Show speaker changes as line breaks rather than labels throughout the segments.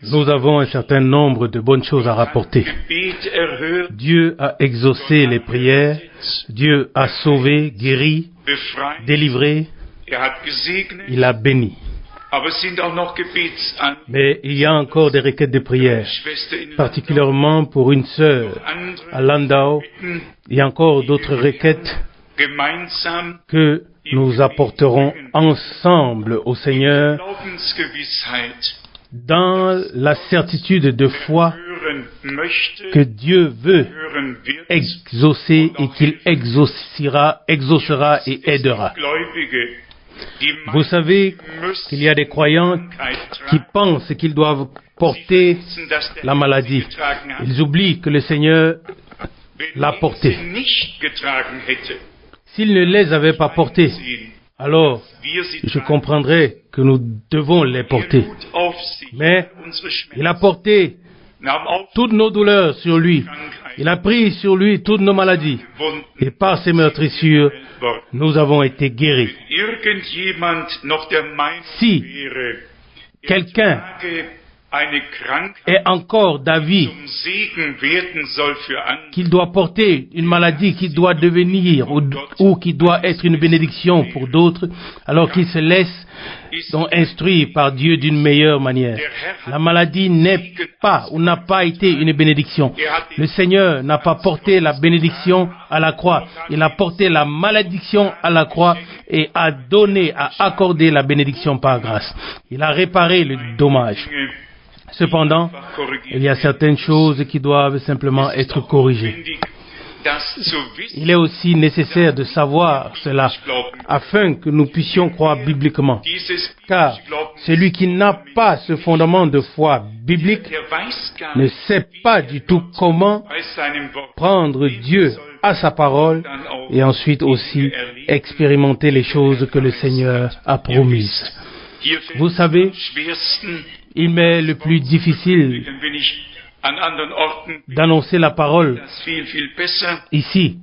Nous avons un certain nombre de bonnes choses à rapporter. Dieu a exaucé les prières, Dieu a sauvé, guéri, délivré, il a béni. Mais il y a encore des requêtes de prière, particulièrement pour une sœur à Landau. Il y a encore d'autres requêtes que nous apporterons ensemble au Seigneur dans la certitude de foi que Dieu veut exaucer et qu'il exaucera et aidera. Vous savez qu'il y a des croyants qui pensent qu'ils doivent porter la maladie. Ils oublient que le Seigneur l'a portée. S'il ne les avait pas portées, alors je comprendrais que nous devons les porter. Mais il a porté toutes nos douleurs sur lui. Il a pris sur lui toutes nos maladies. Et par ses meurtrissures, nous avons été guéris. Si quelqu'un est encore d'avis qu'il doit porter une maladie qui doit devenir ou qui doit être une bénédiction pour d'autres, alors qu'il se laisse donc instruire par Dieu d'une meilleure manière. La maladie n'est pas ou n'a pas été une bénédiction. Le Seigneur n'a pas porté la bénédiction à la croix. Il a porté la malédiction à la croix et a accordé la bénédiction par grâce. Il a réparé le dommage. Cependant, il y a certaines choses qui doivent simplement être corrigées. Il est aussi nécessaire de savoir cela afin que nous puissions croire bibliquement. Car celui qui n'a pas ce fondement de foi biblique ne sait pas du tout comment prendre Dieu à sa parole et ensuite aussi expérimenter les choses que le Seigneur a promises. Vous savez, il m'est le plus difficile d'annoncer la parole ici.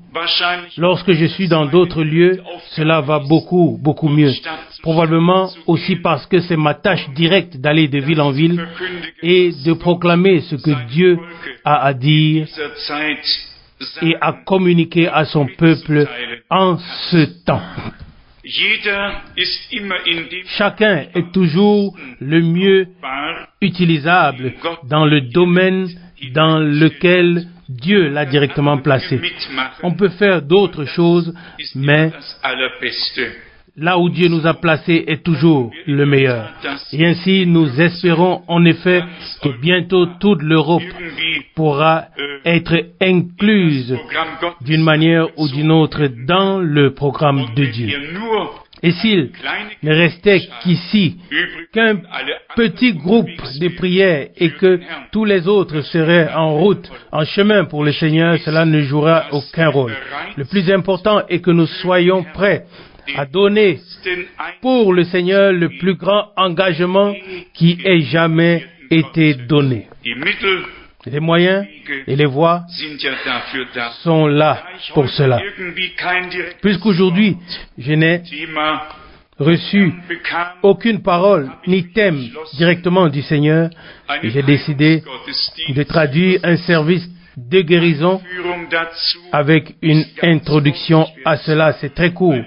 Lorsque je suis dans d'autres lieux, cela va beaucoup mieux. Probablement aussi parce que c'est ma tâche directe d'aller de ville en ville et de proclamer ce que Dieu a à dire et à communiquer à son peuple en ce temps. Chacun est toujours le mieux utilisable dans le domaine dans lequel Dieu l'a directement placé. On peut faire d'autres choses, mais là où Dieu nous a placés est toujours le meilleur. Et ainsi, nous espérons en effet que bientôt toute l'Europe pourra être incluse d'une manière ou d'une autre dans le programme de Dieu. Et s'il ne restait qu'ici qu'un petit groupe de prières et que tous les autres seraient en route, en chemin pour le Seigneur, cela ne jouera aucun rôle. Le plus important est que nous soyons prêts à donner pour le Seigneur le plus grand engagement qui ait jamais été donné. Les moyens et les voies sont là pour cela. Puisqu'aujourd'hui, je n'ai reçu aucune parole ni thème directement du Seigneur, j'ai décidé de traduire un service de guérison avec une introduction à cela. C'est très court.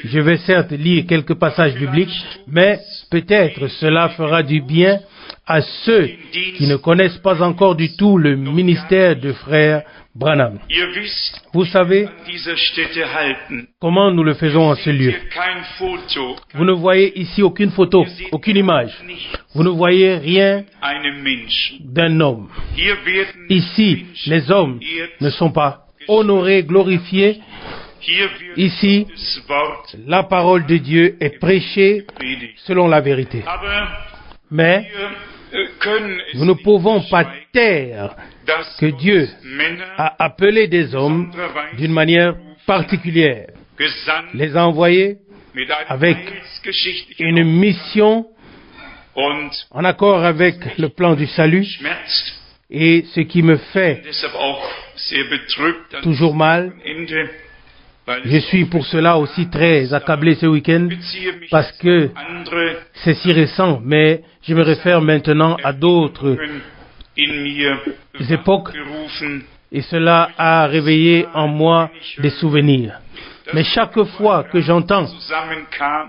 Je vais certes lire quelques passages bibliques, mais peut-être cela fera du bien à ceux qui ne connaissent pas encore du tout le ministère de frère Branham. Vous savez comment nous le faisons en ce lieu. Vous ne voyez ici aucune photo, aucune image. Vous ne voyez rien d'un homme. Ici, les hommes ne sont pas honorés, glorifiés. Ici, la parole de Dieu est prêchée selon la vérité. Mais nous ne pouvons pas taire que Dieu a appelé des hommes d'une manière particulière, les a envoyés avec une mission en accord avec le plan du salut. Et ce qui me fait toujours mal, Je suis pour cela aussi très accablé ce week-end parce que c'est si récent, mais je me réfère maintenant à d'autres époques et cela a réveillé en moi des souvenirs. Mais chaque fois que j'entends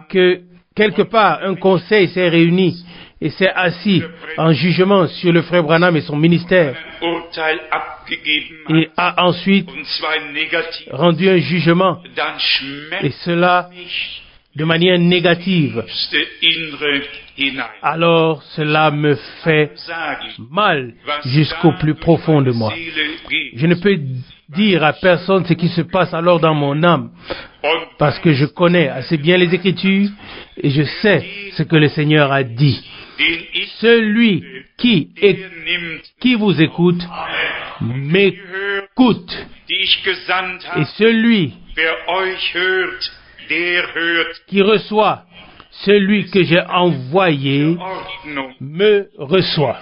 que quelque part un conseil s'est réuni et s'est assis en jugement sur le frère Branham et son ministère et a ensuite rendu un jugement, et cela de manière négative, alors cela me fait mal jusqu'au plus profond de moi. Je ne peux dire à personne ce qui se passe alors dans mon âme, parce que je connais assez bien les Écritures et je sais ce que le Seigneur a dit. Celui qui vous écoute, m'écoute. Et celui qui reçoit celui que j'ai envoyé me reçoit.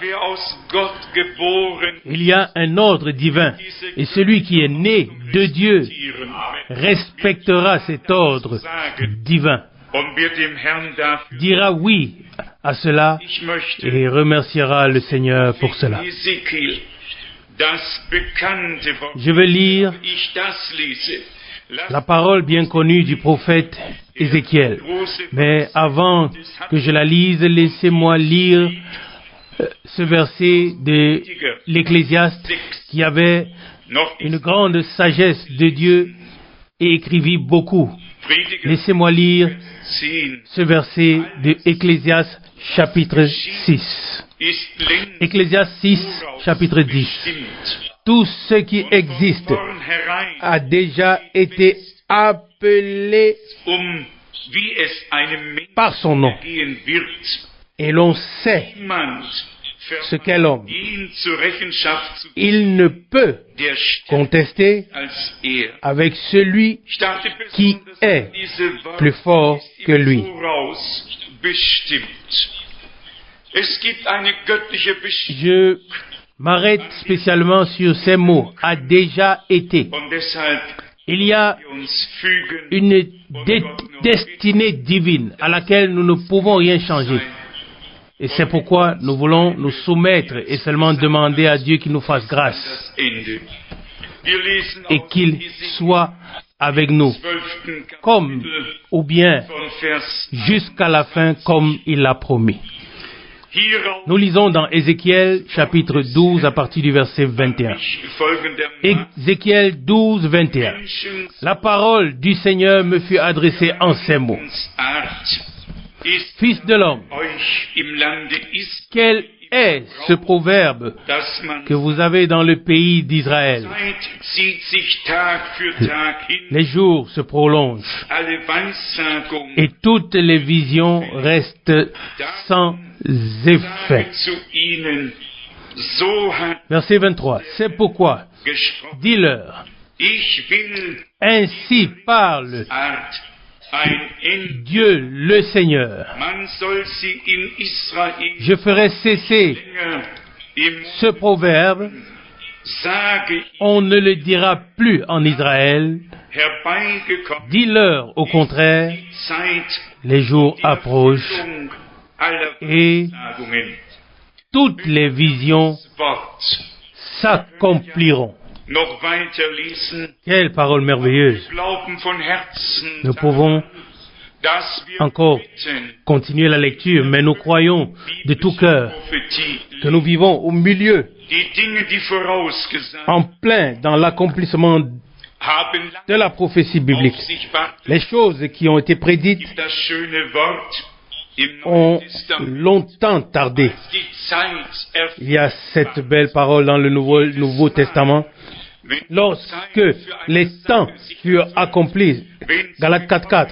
Il y a un ordre divin et celui qui est né de Dieu respectera cet ordre divin, dira oui à cela et remerciera le Seigneur pour cela. Je vais lire la parole bien connue du prophète Ézéchiel. Mais avant que je la lise, laissez-moi lire ce verset de l'Ecclésiaste qui avait une grande sagesse de Dieu et écrivit beaucoup. Laissez-moi lire ce verset de Ecclésiaste chapitre 6. Ecclésiaste 6, chapitre 10. Tout ce qui existe a déjà été appelé par son nom. Et l'on sait ce qu'est l'homme. Il ne peut contester avec celui qui est plus fort que lui. Je m'arrête spécialement sur ces mots, a déjà été. Il y a une destinée divine à laquelle nous ne pouvons rien changer. Et c'est pourquoi nous voulons nous soumettre et seulement demander à Dieu qu'il nous fasse grâce et qu'il soit avec nous, comme, ou bien, jusqu'à la fin, comme il l'a promis. Nous lisons dans Ézéchiel chapitre 12 à partir du verset 21. Ézéchiel 12, 21. La parole du Seigneur me fut adressée en ces mots. Fils de l'homme, quel est ce proverbe que vous avez dans le pays d'Israël? Les jours se prolongent et toutes les visions restent sans effet. Verset 23. C'est pourquoi, dis-leur, ainsi parle Dieu le Seigneur. Je ferai cesser ce proverbe. On ne le dira plus en Israël. Dis-leur au contraire, les jours approchent et toutes les visions s'accompliront. Quelle parole merveilleuse! Nous pouvons encore continuer la lecture, mais nous croyons de tout cœur que nous vivons au milieu, en plein dans l'accomplissement de la prophétie biblique. Les choses qui ont été prédites ont longtemps tardé. Il y a cette belle parole dans le Nouveau Testament. Lorsque les temps furent accomplis, Galates 4.4,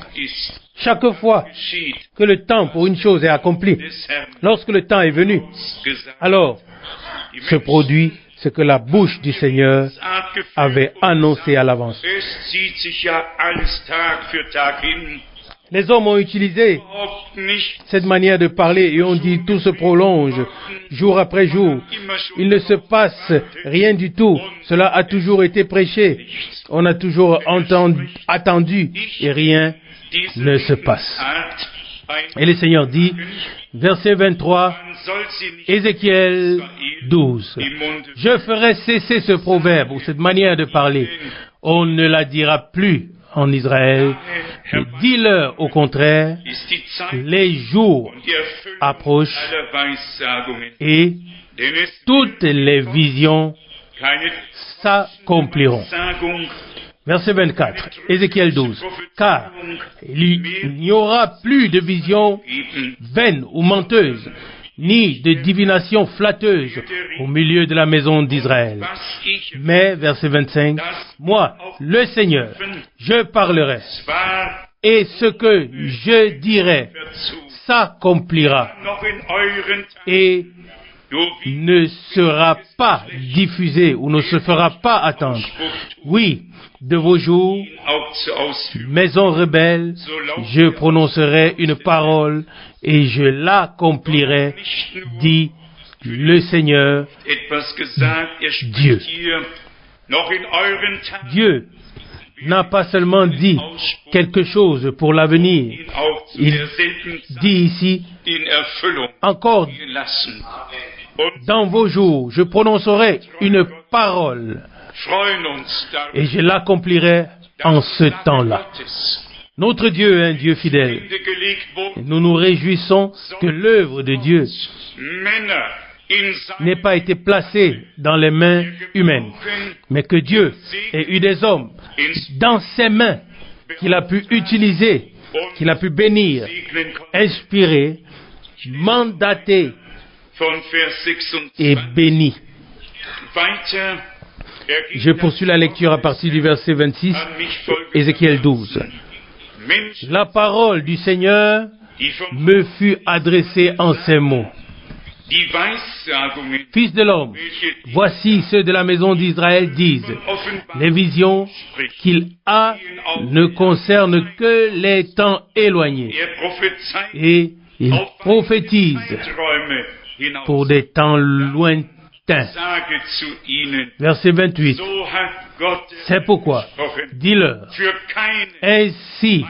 chaque fois que le temps pour une chose est accompli, lorsque le temps est venu, alors se produit ce que la bouche du Seigneur avait annoncé à l'avance. Les hommes ont utilisé cette manière de parler et on dit tout se prolonge jour après jour. Il ne se passe rien du tout. Cela a toujours été prêché. On a toujours attendu et rien ne se passe. Et le Seigneur dit, verset 23, Ézéchiel 12, « Je ferai cesser ce proverbe ou cette manière de parler. On ne la dira plus en Israël. Dis-leur au contraire, les jours approchent et toutes les visions s'accompliront. » Verset 24, Ézéchiel 12. « Car il n'y aura plus de visions vaines ou menteuses, ni de divination flatteuse au milieu de la maison d'Israël. Mais, verset 25, « Moi, le Seigneur, je parlerai, et ce que je dirai s'accomplira, et ne sera pas diffusé ou ne se fera pas attendre. Oui, de vos jours, maison rebelle, je prononcerai une parole et je l'accomplirai, dit le Seigneur Dieu. » Dieu n'a pas seulement dit quelque chose pour l'avenir. Il dit ici, encore, dans vos jours, je prononcerai une parole et je l'accomplirai en ce temps-là. Notre Dieu est un Dieu fidèle. Nous nous réjouissons que l'œuvre de Dieu n'ait pas été placée dans les mains humaines, mais que Dieu ait eu des hommes dans ses mains qu'il a pu utiliser, qu'il a pu bénir, inspirer, mandater et bénir. Je poursuis la lecture à partir du verset 26, Ézéchiel 12. « La parole du Seigneur me fut adressée en ces mots. Fils de l'homme, voici ceux de la maison d'Israël disent, les visions qu'il a ne concernent que les temps éloignés. Et il prophétise pour des temps lointains. Verset 28. C'est pourquoi, dis-leur, ainsi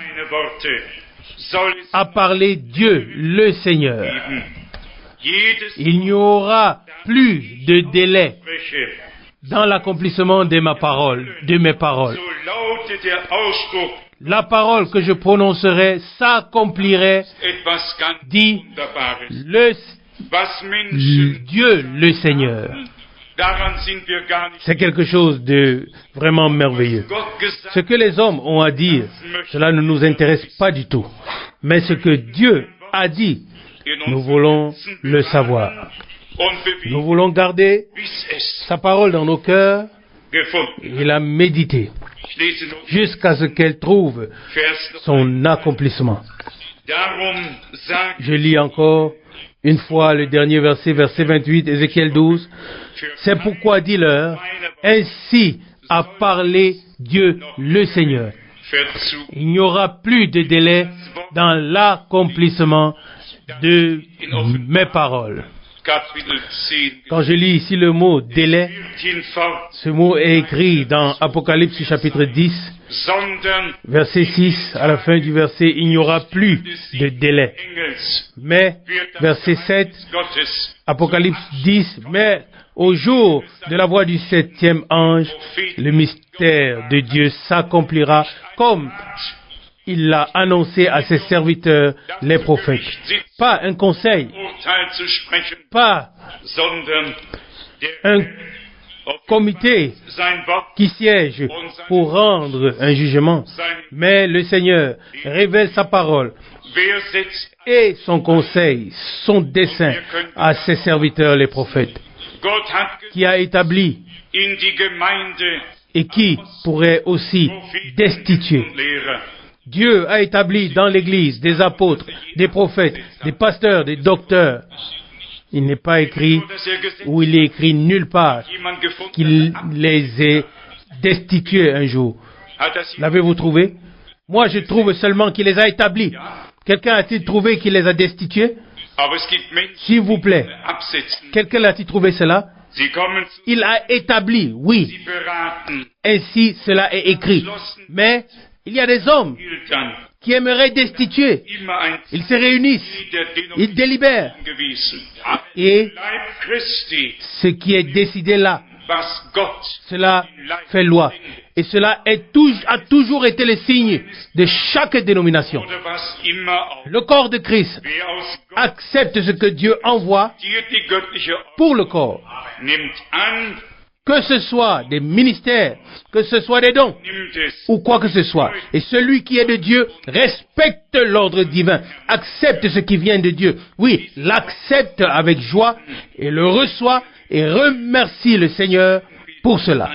a parlé Dieu le Seigneur. Il n'y aura plus de délai dans l'accomplissement de mes paroles. La parole que je prononcerai s'accomplirait, dit Dieu le Seigneur. C'est quelque chose de vraiment merveilleux. Ce que les hommes ont à dire, cela ne nous intéresse pas du tout. Mais ce que Dieu a dit, nous voulons le savoir. Nous voulons garder sa parole dans nos cœurs et la méditer jusqu'à ce qu'elle trouve son accomplissement. Je lis encore une fois le dernier verset, verset 28, Ézéchiel 12. C'est pourquoi dis-leur, ainsi a parlé Dieu le Seigneur. Il n'y aura plus de délai dans l'accomplissement de mes paroles. Quand je lis ici le mot délai, ce mot est écrit dans Apocalypse chapitre 10, verset 6, à la fin du verset, il n'y aura plus de délai. Mais, verset 7, Apocalypse 10, mais au jour de la voix du septième ange, le mystère de Dieu s'accomplira comme il l'a annoncé à ses serviteurs, les prophètes. Pas un conseil, pas un comité qui siège pour rendre un jugement, mais le Seigneur révèle sa parole et son conseil, son dessein à ses serviteurs, les prophètes, qui a établi et qui pourrait aussi destituer. Dieu a établi dans l'Église des apôtres, des prophètes, des pasteurs, des docteurs. Il n'est pas écrit, ou il est écrit nulle part, qu'il les ait destitués un jour. L'avez-vous trouvé? Moi, je trouve seulement qu'il les a établis. Quelqu'un a-t-il trouvé qu'il les a destitués? S'il vous plaît. Quelqu'un a-t-il trouvé cela? Il a établi, oui. Ainsi, cela est écrit. Mais il y a des hommes qui aimeraient destituer. Ils se réunissent, ils délibèrent. Et ce qui est décidé là, cela fait loi. Et cela a toujours été le signe de chaque dénomination. Le corps de Christ accepte ce que Dieu envoie pour le corps. Que ce soit des ministères, que ce soit des dons, ou quoi que ce soit. Et celui qui est de Dieu respecte l'ordre divin, accepte ce qui vient de Dieu. Oui, l'accepte avec joie et le reçoit et remercie le Seigneur pour cela.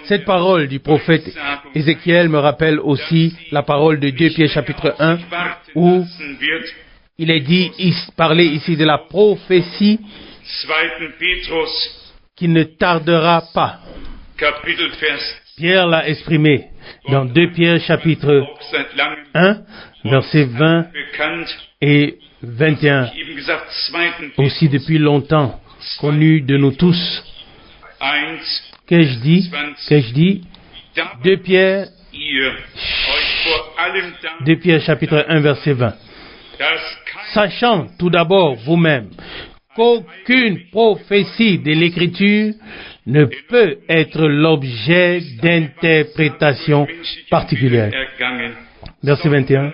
Cette parole du prophète Ézéchiel me rappelle aussi la parole de 2 Pierre chapitre 1, où il est dit, parlé ici de la prophétie qui ne tardera pas. Pierre l'a exprimé dans 2 Pierre chapitre 1, versets 20 et 21, aussi depuis longtemps connu de nous tous. Qu'ai-je dit 2 Pierre chapitre 1, verset 20. Sachant tout d'abord vous-même qu'aucune prophétie de l'Écriture ne peut être l'objet d'interprétation particulière. Verset 21.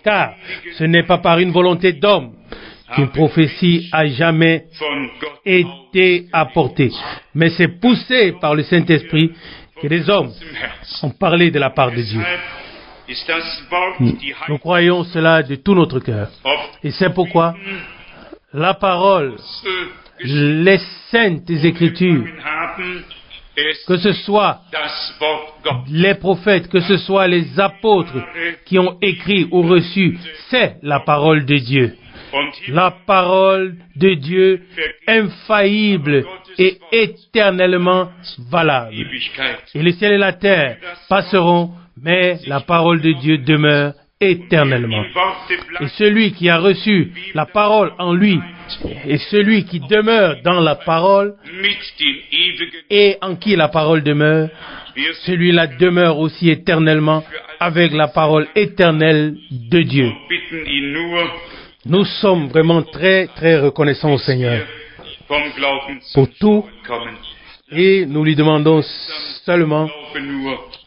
Car ce n'est pas par une volonté d'homme qu'une prophétie a jamais été apportée, mais c'est poussé par le Saint-Esprit que des hommes ont parlé de la part de Dieu. Nous croyons cela de tout notre cœur. Et c'est pourquoi la parole, les saintes écritures, que ce soit les prophètes, que ce soit les apôtres qui ont écrit ou reçu, c'est la parole de Dieu. La parole de Dieu infaillible et éternellement valable. Et le ciel et la terre passeront, mais la parole de Dieu demeure éternellement. Et celui qui a reçu la parole en lui, et celui qui demeure dans la parole, et en qui la parole demeure, celui-là demeure aussi éternellement avec la parole éternelle de Dieu. Nous sommes vraiment très, très reconnaissants au Seigneur pour tout, et nous lui demandons seulement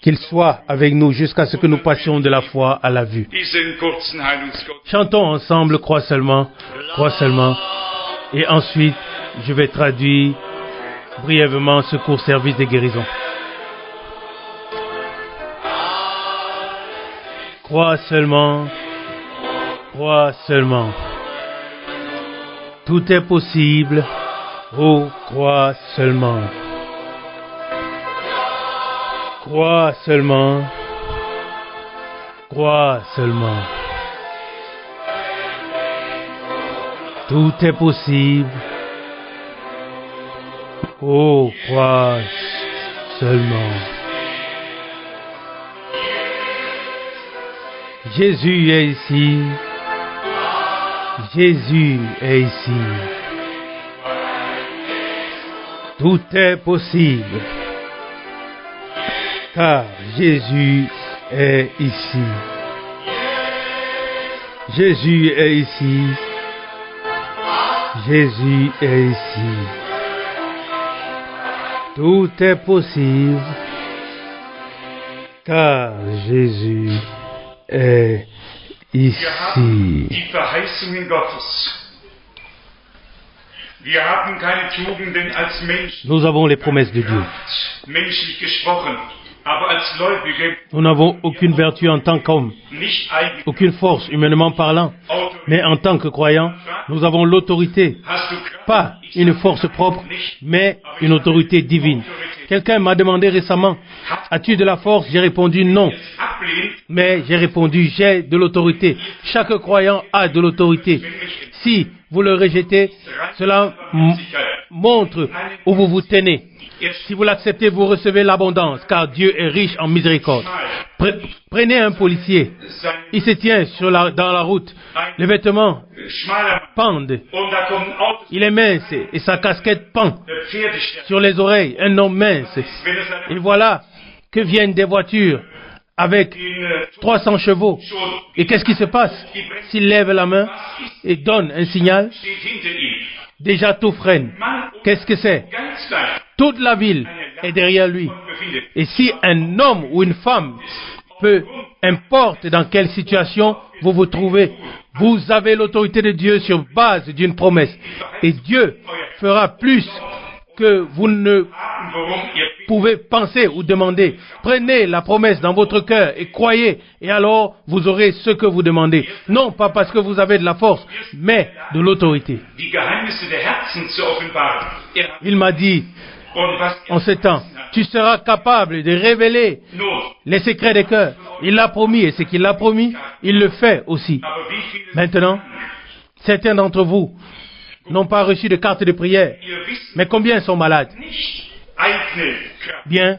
qu'il soit avec nous jusqu'à ce que nous passions de la foi à la vue. Chantons ensemble, crois seulement, et ensuite je vais traduire brièvement ce court service de guérison. Crois seulement, tout est possible, oh crois seulement. Crois seulement. Tout est possible. Oh, crois seulement. Jésus est ici. Tout est possible. Car Jésus est ici. Jésus est ici. Tout est possible. Car Jésus est ici.
Die Verheißungen Gottes. Wir haben keine Tugenden als Menschen.
Nous avons les promesses de Dieu.
Menschlich gesprochen.
Nous n'avons aucune vertu en tant qu'homme, aucune force humainement parlant, mais en tant que croyants, nous avons l'autorité, pas une force propre, mais une autorité divine. Quelqu'un m'a demandé récemment, as-tu de la force? J'ai répondu non, mais j'ai répondu j'ai de l'autorité. Chaque croyant a de l'autorité. Si vous le rejetez, cela montre où vous vous tenez. Si vous l'acceptez, vous recevez l'abondance, car Dieu est riche en miséricorde. Prenez un policier. Il se tient dans la route. Les vêtements pendent. Il est mince et sa casquette pend sur les oreilles. Un homme mince. Et voilà que viennent des voitures avec 300 chevaux. Et qu'est-ce qui se passe? S'il lève la main et donne un signal, déjà tout freine. Qu'est-ce que c'est? Toute la ville est derrière lui. Et si un homme ou une femme, peu importe dans quelle situation vous vous trouvez, vous avez l'autorité de Dieu sur base d'une promesse. Et Dieu fera plus que vous ne pouvez penser ou demander. Prenez la promesse dans votre cœur et croyez, et alors vous aurez ce que vous demandez. Non pas parce que vous avez de la force, mais de l'autorité. Il m'a dit, en ce temps, tu seras capable de révéler les secrets des cœurs. Il l'a promis, et ce qu'il a promis, il le fait aussi. Maintenant, certains d'entre vous n'ont pas reçu de carte de prière. Mais combien sont malades? Bien,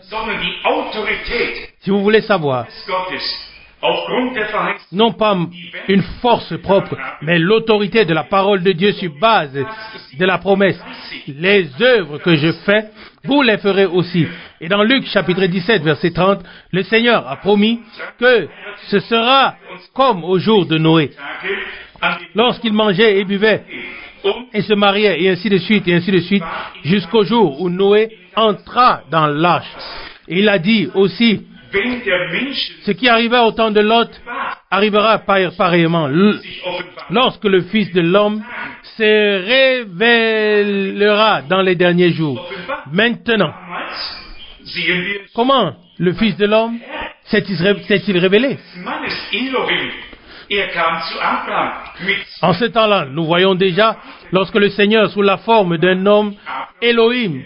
si vous voulez savoir, non pas une force propre, mais l'autorité de la parole de Dieu sur base de la promesse. Les œuvres que je fais, vous les ferez aussi. Et dans Luc chapitre 17, verset 30, le Seigneur a promis que ce sera comme au jour de Noé, lorsqu'il mangeait et buvait, et se mariait, et ainsi de suite, jusqu'au jour où Noé entra dans l'arche. Et il a dit aussi, ce qui arriva au temps de Lot arrivera pareillement lorsque le Fils de l'homme se révélera dans les derniers jours. Maintenant, comment le Fils de l'homme s'est-il révélé? En ce temps-là, nous voyons déjà, lorsque le Seigneur, sous la forme d'un homme, Elohim,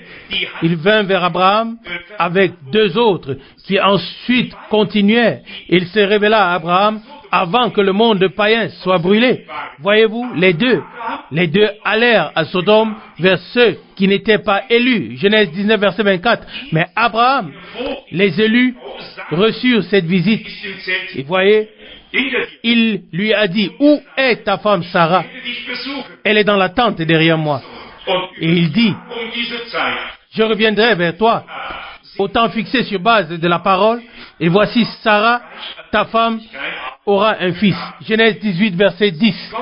il vint vers Abraham avec deux autres qui ensuite continuaient. Il se révéla à Abraham avant que le monde païen soit brûlé. Voyez-vous, les deux allèrent à Sodome vers ceux qui n'étaient pas élus. Genèse 19, verset 24. Mais Abraham, les élus, reçurent cette visite. Et voyez, il lui a dit, où est ta femme Sarah? Elle est dans la tente derrière moi. Et il dit, je reviendrai vers toi au temps fixé sur base de la parole, et voici Sarah, ta femme, aura un fils. Genèse 18, verset 10.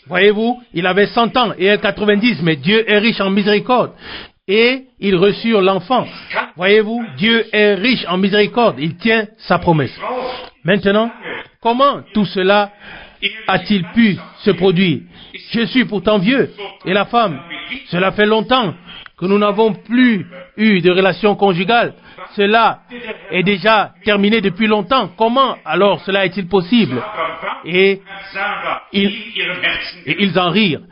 Voyez-vous, il avait 100 ans et elle 90, mais Dieu est riche en miséricorde. Et ils reçurent l'enfant. Voyez-vous, Dieu est riche en miséricorde. Il tient sa promesse. Maintenant, comment tout cela a-t-il pu se produire? Je suis pourtant vieux. Et la femme, cela fait longtemps que nous n'avons plus eu de relation conjugale. Cela est déjà terminé depuis longtemps. Comment alors cela est-il possible? Et ils en rirent.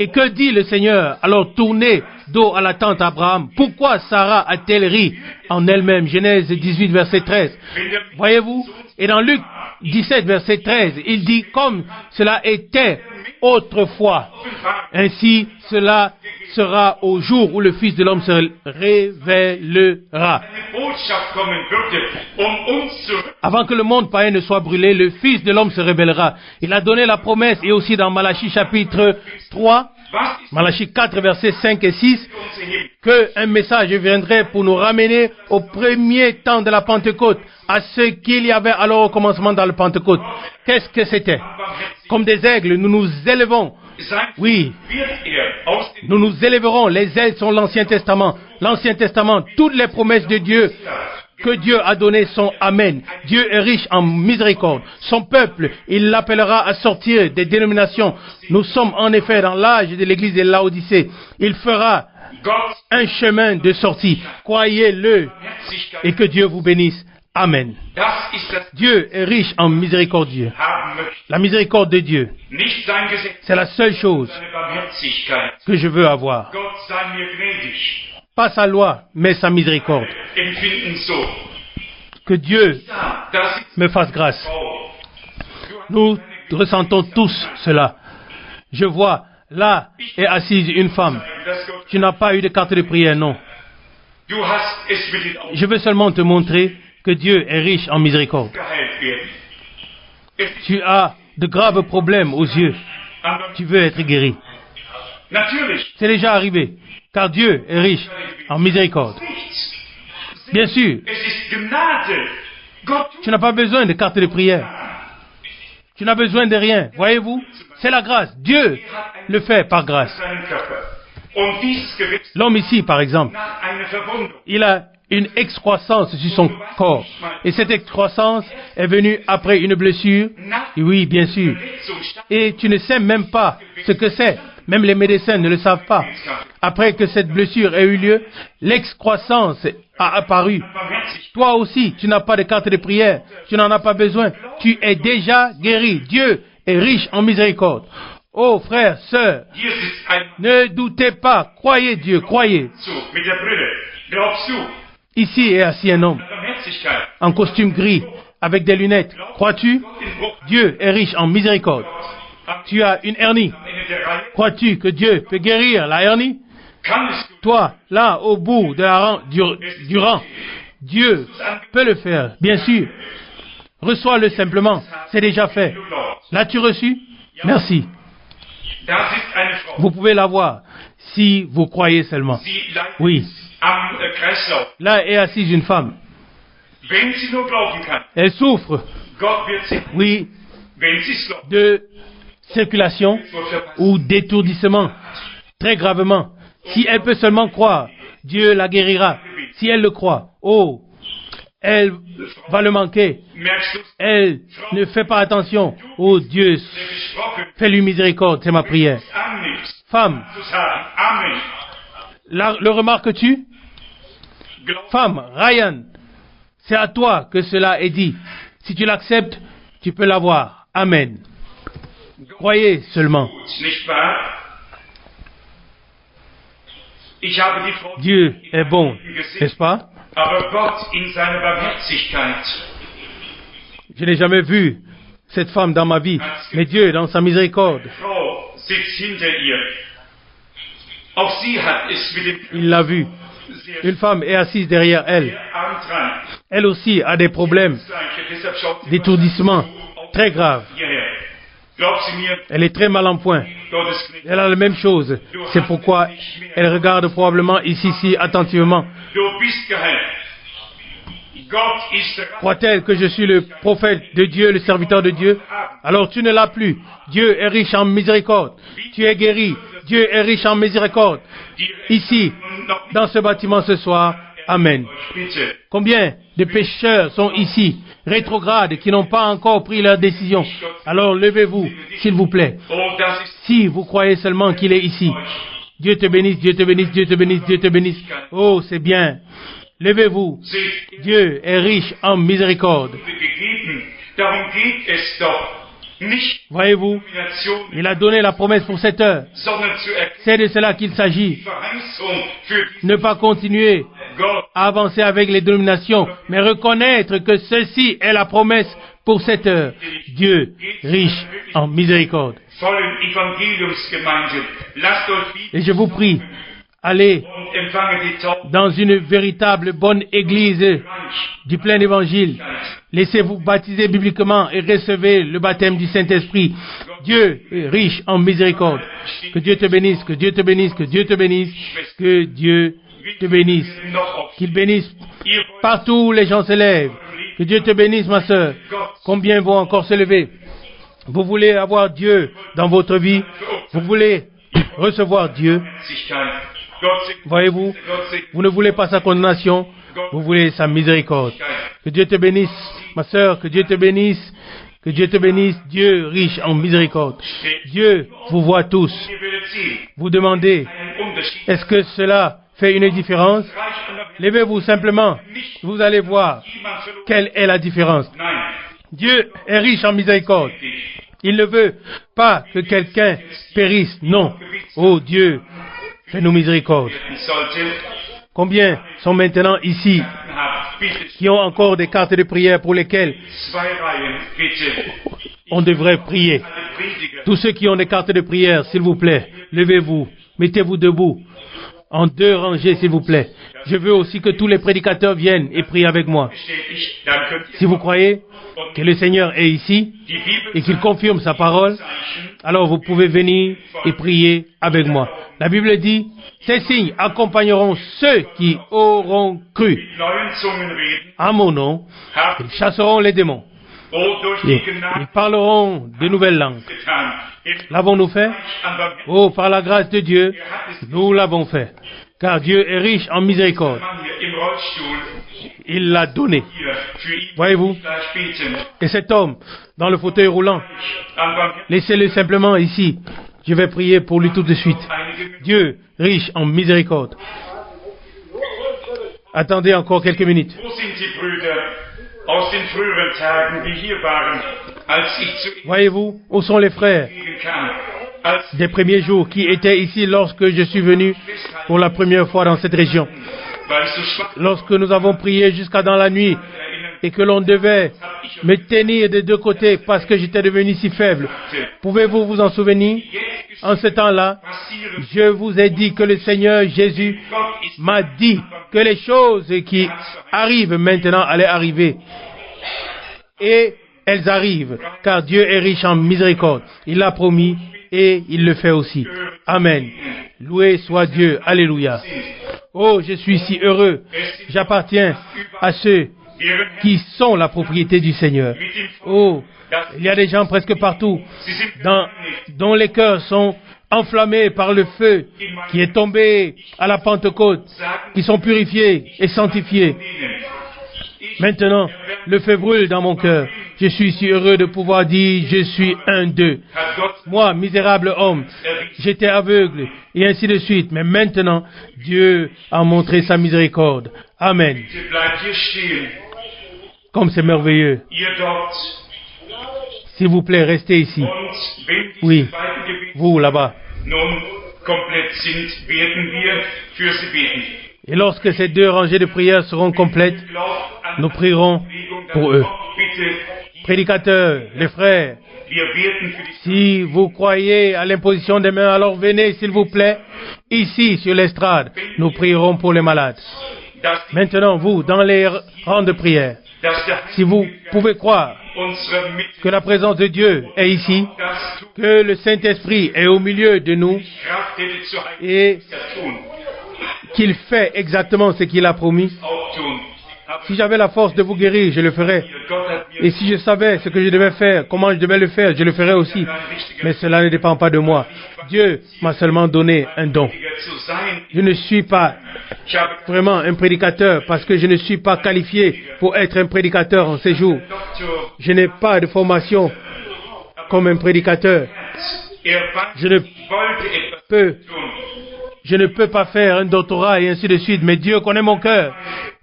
Et que dit le Seigneur? Alors tournez dos à la tente Abraham. Pourquoi Sarah a-t-elle ri en elle-même? Genèse 18, verset 13. Voyez-vous? Et dans Luc 17, verset 13, il dit, comme cela était autrefois, ainsi cela sera au jour où le Fils de l'homme se révélera. Avant que le monde païen ne soit brûlé, le Fils de l'homme se révélera. Il a donné la promesse, et aussi dans Malachie chapitre 3, Malachie 4, versets 5 et 6, qu'un message viendrait pour nous ramener au premier temps de la Pentecôte, à ce qu'il y avait alors au commencement dans le Pentecôte. Qu'est-ce que c'était? Comme des aigles, nous nous élevons. Oui, nous nous élèverons. Les ailes sont l'Ancien Testament. L'Ancien Testament, toutes les promesses de Dieu que Dieu a données sont Amen. Dieu est riche en miséricorde. Son peuple, il l'appellera à sortir des dénominations. Nous sommes en effet dans l'âge de l'église de Laodicée. Il fera un chemin de sortie. Croyez-le et que Dieu vous bénisse. Amen. Dieu est riche en miséricordieux. La miséricorde de Dieu, c'est la seule chose que je veux avoir. Pas sa loi, mais sa miséricorde. Que Dieu me fasse grâce. Nous ressentons tous cela. Je vois Là est assise une femme. Tu n'as pas eu de carte de prière, non. Je veux seulement te montrer que Dieu est riche en miséricorde. Tu as de graves problèmes aux yeux. Tu veux être guéri. C'est déjà arrivé, car Dieu est riche en miséricorde. Bien sûr, tu n'as pas besoin de carte de prière. Tu n'as besoin de rien. Voyez-vous, c'est la grâce. Dieu le fait par grâce. L'homme ici, par exemple, il a une excroissance sur son corps. Et cette excroissance est venue après une blessure. Et oui, bien sûr. Et tu ne sais même pas ce que c'est. Même les médecins ne le savent pas. Après que cette blessure ait eu lieu, l'excroissance a apparu. Toi aussi, tu n'as pas de carte de prière. Tu n'en as pas besoin. Tu es déjà guéri. Dieu est riche en miséricorde. Oh, frères, sœurs, ne doutez pas. Croyez Dieu, croyez. Ici est assis un homme en costume gris, avec des lunettes. Crois-tu? Dieu est riche en miséricorde. Tu as une hernie. Crois-tu que Dieu peut guérir la hernie? Toi, là, au bout de du rang, Dieu peut le faire, bien sûr. Reçois-le simplement, c'est déjà fait. L'as-tu reçu? Merci. Vous pouvez l'avoir, si vous croyez seulement. Oui. Là est assise une femme. Elle souffre, oui, de circulation ou d'étourdissement, très gravement. Si elle peut seulement croire, Dieu la guérira. Si elle le croit, oh, elle va le manquer. Elle ne fait pas attention. Oh Dieu, fais-lui miséricorde, c'est ma prière. Femme, le remarques-tu? Femme, Ryan, c'est à toi que cela est dit. Si tu l'acceptes, tu peux l'avoir. Amen. Croyez seulement. Dieu est bon, n'est-ce pas? Je n'ai jamais vu cette femme dans ma vie, mais Dieu, dans sa miséricorde, il l'a vue. Une femme est assise derrière elle. Elle aussi a des problèmes d'étourdissement très graves. Elle est très mal en point. Elle a la même chose. C'est pourquoi elle regarde probablement ici attentivement. Croit-elle que je suis le prophète de Dieu, le serviteur de Dieu? Alors tu ne l'as plus. Dieu est riche en miséricorde. Tu es guéri. Dieu est riche en miséricorde. Ici, dans ce bâtiment ce soir. Amen. Combien de pécheurs sont ici, rétrogrades, qui n'ont pas encore pris leur décision? Alors levez-vous, s'il vous plaît. Si vous croyez seulement qu'il est ici. Dieu te bénisse, Dieu te bénisse, Dieu te bénisse, Dieu te bénisse. Oh, c'est bien. Levez-vous. Dieu est riche en miséricorde. Voyez-vous, il a donné la promesse pour cette heure. C'est de cela qu'il s'agit. Ne pas continuer à avancer avec les dénominations, mais reconnaître que ceci est la promesse pour cette heure. Dieu, riche en miséricorde. Et je vous prie, allez dans une véritable bonne église du plein évangile. Laissez-vous baptiser bibliquement et recevez le baptême du Saint-Esprit. Dieu est riche en miséricorde. Que Dieu te bénisse, que Dieu te bénisse, que Dieu te bénisse, que Dieu te bénisse. Qu'il bénisse partout où les gens se lèvent. Que Dieu te bénisse, ma sœur. Combien vont encore se lever? Vous voulez avoir Dieu dans votre vie? Vous voulez recevoir Dieu? Voyez-vous, vous ne voulez pas sa condamnation, vous voulez sa miséricorde. Que Dieu te bénisse, ma sœur, que Dieu te bénisse, que Dieu te bénisse, Dieu riche en miséricorde. Dieu vous voit tous. Vous demandez, est-ce que cela fait une différence? Levez-vous simplement, vous allez voir quelle est la différence. Dieu est riche en miséricorde. Il ne veut pas que quelqu'un périsse, non. Oh Dieu, fais-nous miséricorde. Combien sont maintenant ici qui ont encore des cartes de prière pour lesquelles on devrait prier? Tous ceux qui ont des cartes de prière, s'il vous plaît, Levez-vous, mettez-vous debout, en 2 rangées s'il vous plaît. Je veux aussi que tous les prédicateurs viennent et prient avec moi. Si vous croyez que le Seigneur est ici et qu'il confirme sa parole, alors vous pouvez venir et prier avec moi. La Bible dit, ces signes accompagneront ceux qui auront cru. À mon nom, ils chasseront les démons. Et ils parleront de nouvelles langues. L'avons-nous fait? Oh, par la grâce de Dieu, nous l'avons fait. Car Dieu est riche en miséricorde. Il l'a donné. Voyez-vous? Et cet homme, dans le fauteuil roulant, laissez-le simplement ici. Je vais prier pour lui tout de suite. Dieu, riche en miséricorde. Attendez encore quelques minutes. Voyez-vous, où sont les frères des premiers jours qui étaient ici lorsque je suis venu pour la première fois dans cette région? Lorsque nous avons prié jusqu'à dans la nuit et que l'on devait me tenir des 2 côtés parce que j'étais devenu si faible. Pouvez-vous vous en souvenir? En ce temps-là, je vous ai dit que le Seigneur Jésus m'a dit que les choses qui arrivent maintenant allaient arriver. Et elles arrivent, car Dieu est riche en miséricorde. Il l'a promis et il le fait aussi. Amen. Loué soit Dieu. Alléluia. Oh, je suis si heureux. J'appartiens à ceux qui sont la propriété du Seigneur. Oh, il y a des gens presque partout dont les cœurs sont enflammés par le feu qui est tombé à la Pentecôte, qui sont purifiés et sanctifiés. Maintenant, le feu brûle dans mon cœur. Je suis si heureux de pouvoir dire, je suis un d'eux. Moi, misérable homme, j'étais aveugle, et ainsi de suite. Mais maintenant, Dieu a montré sa miséricorde. Amen. Comme c'est merveilleux. S'il vous plaît, restez ici. Oui, vous là-bas. Et lorsque ces 2 rangées de prières seront complètes, nous prierons pour eux. Prédicateurs, les frères, si vous croyez à l'imposition des mains, alors venez, s'il vous plaît, ici sur l'estrade. Nous prierons pour les malades. Maintenant, vous, dans les rangs de prière, si vous pouvez croire que la présence de Dieu est ici, que le Saint-Esprit est au milieu de nous et qu'il fait exactement ce qu'il a promis. Si j'avais la force de vous guérir, je le ferais. Et si je savais ce que je devais faire, comment je devais le faire, je le ferais aussi. Mais cela ne dépend pas de moi. Dieu m'a seulement donné un don. Je ne suis pas vraiment un prédicateur parce que je ne suis pas qualifié pour être un prédicateur en ces jours. Je n'ai pas de formation comme un prédicateur. Je ne peux pas faire un doctorat et ainsi de suite, mais Dieu connaît mon cœur.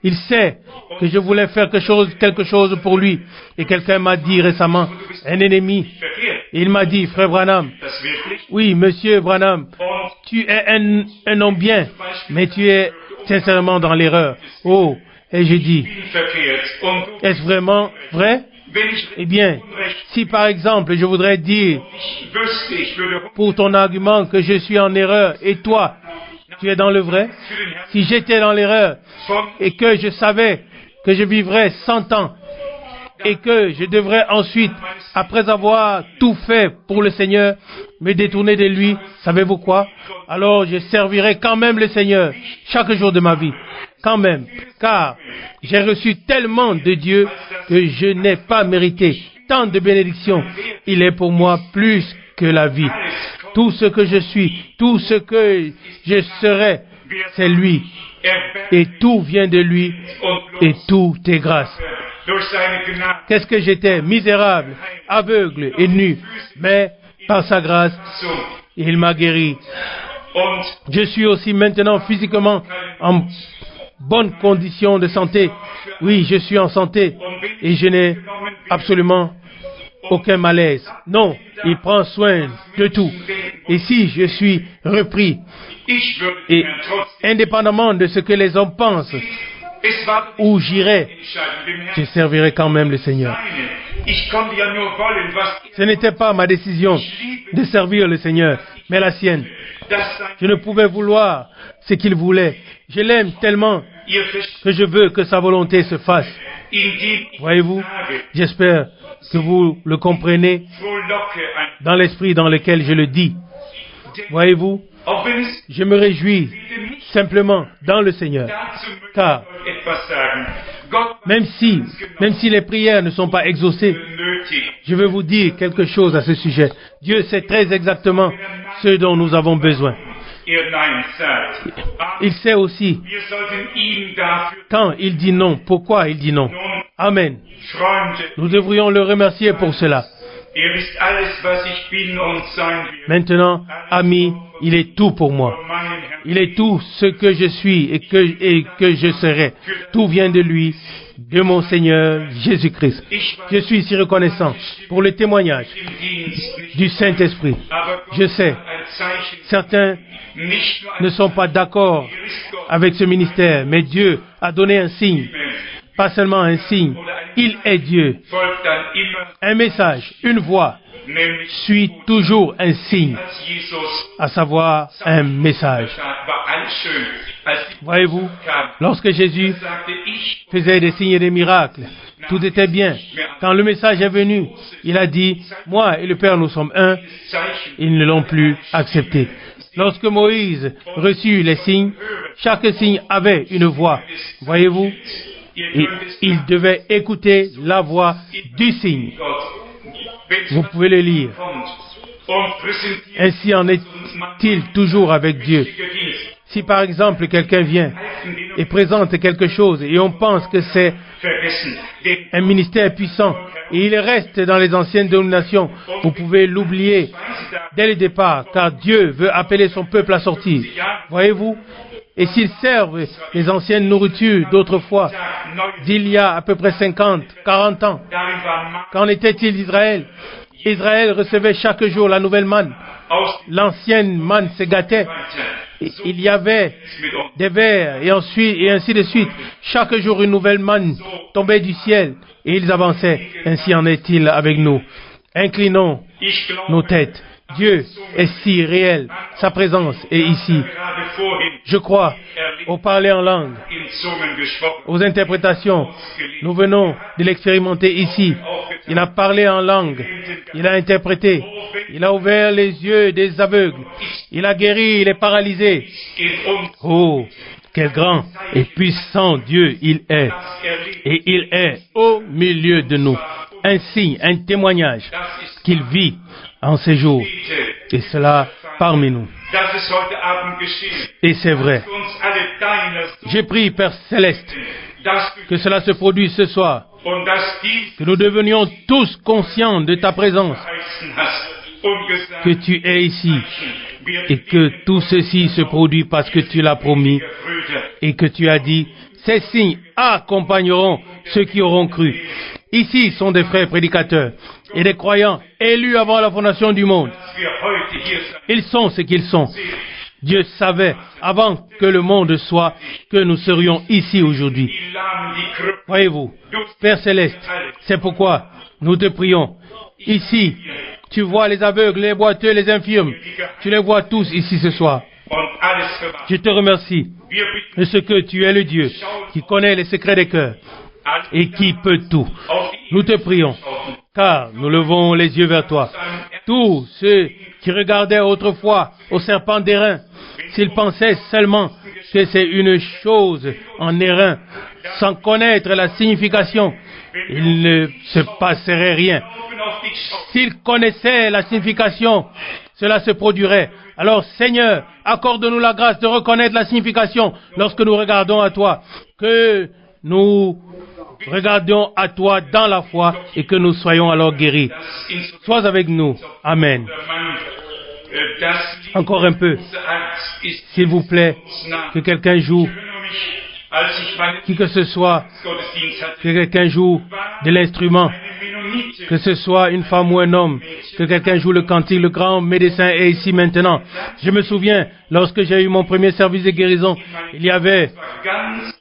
Il sait que je voulais faire quelque chose pour lui. Et quelqu'un m'a dit récemment, un ennemi, il m'a dit, frère Branham, oui, monsieur Branham, tu es un homme bien, mais tu es sincèrement dans l'erreur. Oh, et j'ai dit, est-ce vraiment vrai? Eh bien, si par exemple je voudrais dire pour ton argument que je suis en erreur et toi, tu es dans le vrai, si j'étais dans l'erreur et que je savais que je vivrais 100 ans et que je devrais ensuite, après avoir tout fait pour le Seigneur, me détourner de lui, savez-vous quoi? Alors je servirai quand même le Seigneur chaque jour de ma vie. Quand même, car j'ai reçu tellement de Dieu que je n'ai pas mérité tant de bénédictions. Il est pour moi plus que la vie. Tout ce que je suis, tout ce que je serai, c'est lui. Et tout vient de lui et tout est grâce. Qu'est-ce que j'étais? Misérable, aveugle et nu. Mais par sa grâce, il m'a guéri. Je suis aussi maintenant physiquement en bonne condition de santé. Oui, je suis en santé et je n'ai absolument aucun malaise. Non, il prend soin de tout. Et si je suis repris, et indépendamment de ce que les hommes pensent, où j'irai, je servirai quand même le Seigneur. Ce n'était pas ma décision de servir le Seigneur. mais la sienne. Je ne pouvais vouloir ce qu'il voulait. Je l'aime tellement que je veux que sa volonté se fasse. Voyez-vous, j'espère que vous le comprenez dans l'esprit dans lequel je le dis. Voyez-vous, je me réjouis simplement dans le Seigneur, car même si les prières ne sont pas exaucées, je veux vous dire quelque chose à ce sujet. Dieu sait très exactement ce dont nous avons besoin. Il sait aussi quand il dit non, pourquoi il dit non. Amen. Nous devrions le remercier pour cela. Maintenant, ami, il est tout pour moi. Il est tout ce que je suis et que je serai. Tout vient de lui, de mon Seigneur Jésus-Christ. Je suis si reconnaissant pour le témoignage du Saint-Esprit. Je sais, certains ne sont pas d'accord avec ce ministère, mais Dieu a donné un signe. Pas seulement un signe, il est Dieu. Un message, une voix, suit toujours un signe, à savoir un message. Voyez-vous, lorsque Jésus faisait des signes et des miracles, tout était bien. Quand le message est venu, il a dit, moi et le Père nous sommes un, ils ne l'ont plus accepté. Lorsque Moïse reçut les signes, chaque signe avait une voix. Voyez-vous, et il devait écouter la voix du signe. Vous pouvez le lire. Ainsi en est-il toujours avec Dieu. Si par exemple quelqu'un vient et présente quelque chose et on pense que c'est un ministère puissant et il reste dans les anciennes dénominations, vous pouvez l'oublier dès le départ, car Dieu veut appeler son peuple à sortir. Voyez-vous? Et s'ils servent les anciennes nourritures d'autrefois, d'il y a à peu près 50, 40 ans, qu'en était-il d'Israël? Israël recevait chaque jour la nouvelle manne. L'ancienne manne se gâtait. Il y avait des vers et ainsi de suite. Chaque jour une nouvelle manne tombait du ciel et ils avançaient. Ainsi en est-il avec nous. Inclinons nos têtes. Dieu est si réel. Sa présence est ici. Je crois au parler en langue, aux interprétations. Nous venons de l'expérimenter ici. Il a parlé en langue. Il a interprété. Il a ouvert les yeux des aveugles. Il a guéri les paralysés. Oh, quel grand et puissant Dieu il est. Et il est au milieu de nous. Un signe, un témoignage qu'il vit en ces jours. Et cela parmi nous. Et c'est vrai. J'ai prié, Père Céleste, que cela se produise ce soir. Que nous devenions tous conscients de ta présence. Que tu es ici. Et que tout ceci se produit parce que tu l'as promis. Et que tu as dit, ces signes accompagneront ceux qui auront cru. Ici sont des frères prédicateurs et des croyants élus avant la fondation du monde. Ils sont ce qu'ils sont. Dieu savait avant que le monde soit que nous serions ici aujourd'hui. Voyez-vous, Père Céleste, c'est pourquoi nous te prions. Ici, tu vois les aveugles, les boiteux, les infirmes. Tu les vois tous ici ce soir. Je te remercie de ce que tu es le Dieu qui connaît les secrets des cœurs et qui peut tout. Nous te prions, car nous levons les yeux vers toi. Tous ceux qui regardaient autrefois au serpent d'airain, s'ils pensaient seulement que c'est une chose en airain, sans connaître la signification, il ne se passerait rien. S'ils connaissaient la signification, cela se produirait. Alors, Seigneur, accorde-nous la grâce de reconnaître la signification lorsque nous regardons à toi, que nous regardions à toi dans la foi et que nous soyons alors guéris. Sois avec nous. Amen. Encore un peu. S'il vous plaît, que quelqu'un joue, qui que ce soit, que quelqu'un joue de l'instrument, que ce soit une femme ou un homme, que quelqu'un joue le cantique, le grand médecin est ici maintenant. Je me souviens, lorsque j'ai eu mon premier service de guérison, il y avait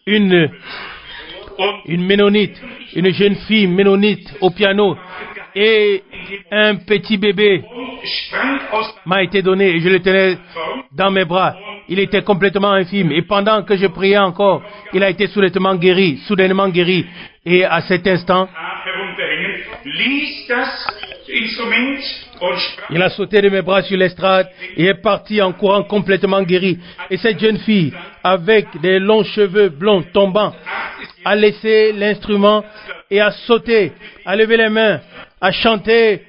une ménonite, une jeune fille ménonite au piano. Et un petit bébé m'a été donné et je le tenais dans mes bras. Il était complètement infime. Et pendant que je priais encore, il a été soudainement guéri. Et à cet instant, il a sauté de mes bras sur l'estrade et est parti en courant complètement guéri. Et cette jeune fille, avec des longs cheveux blonds tombants, a laissé l'instrument et a sauté, a levé les mains, a chanté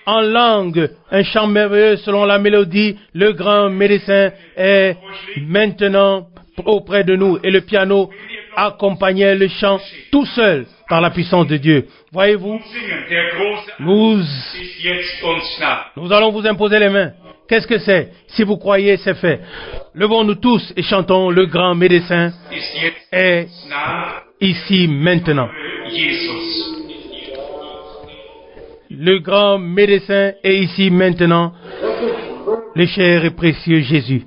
en langue un chant merveilleux selon la mélodie. Le grand médecin est maintenant auprès de nous et le piano accompagnait le chant tout seul par la puissance de Dieu. Voyez-vous, nous allons vous imposer les mains. Qu'est-ce que c'est? Si vous croyez, c'est fait. Levons-nous tous et chantons. Le grand médecin est ici maintenant. Le grand médecin est ici maintenant. Le cher et précieux Jésus.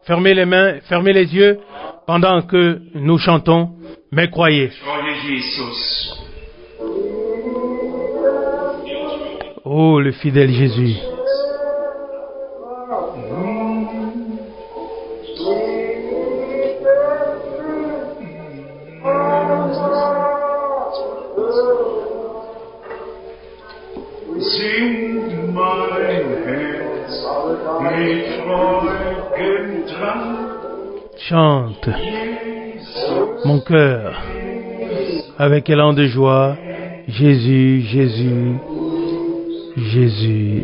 Fermez les mains, fermez les yeux pendant que nous chantons, mais croyez. Oh, le fidèle Jésus. Chante, mon cœur, avec élan de joie, Jésus, Jésus, Jésus.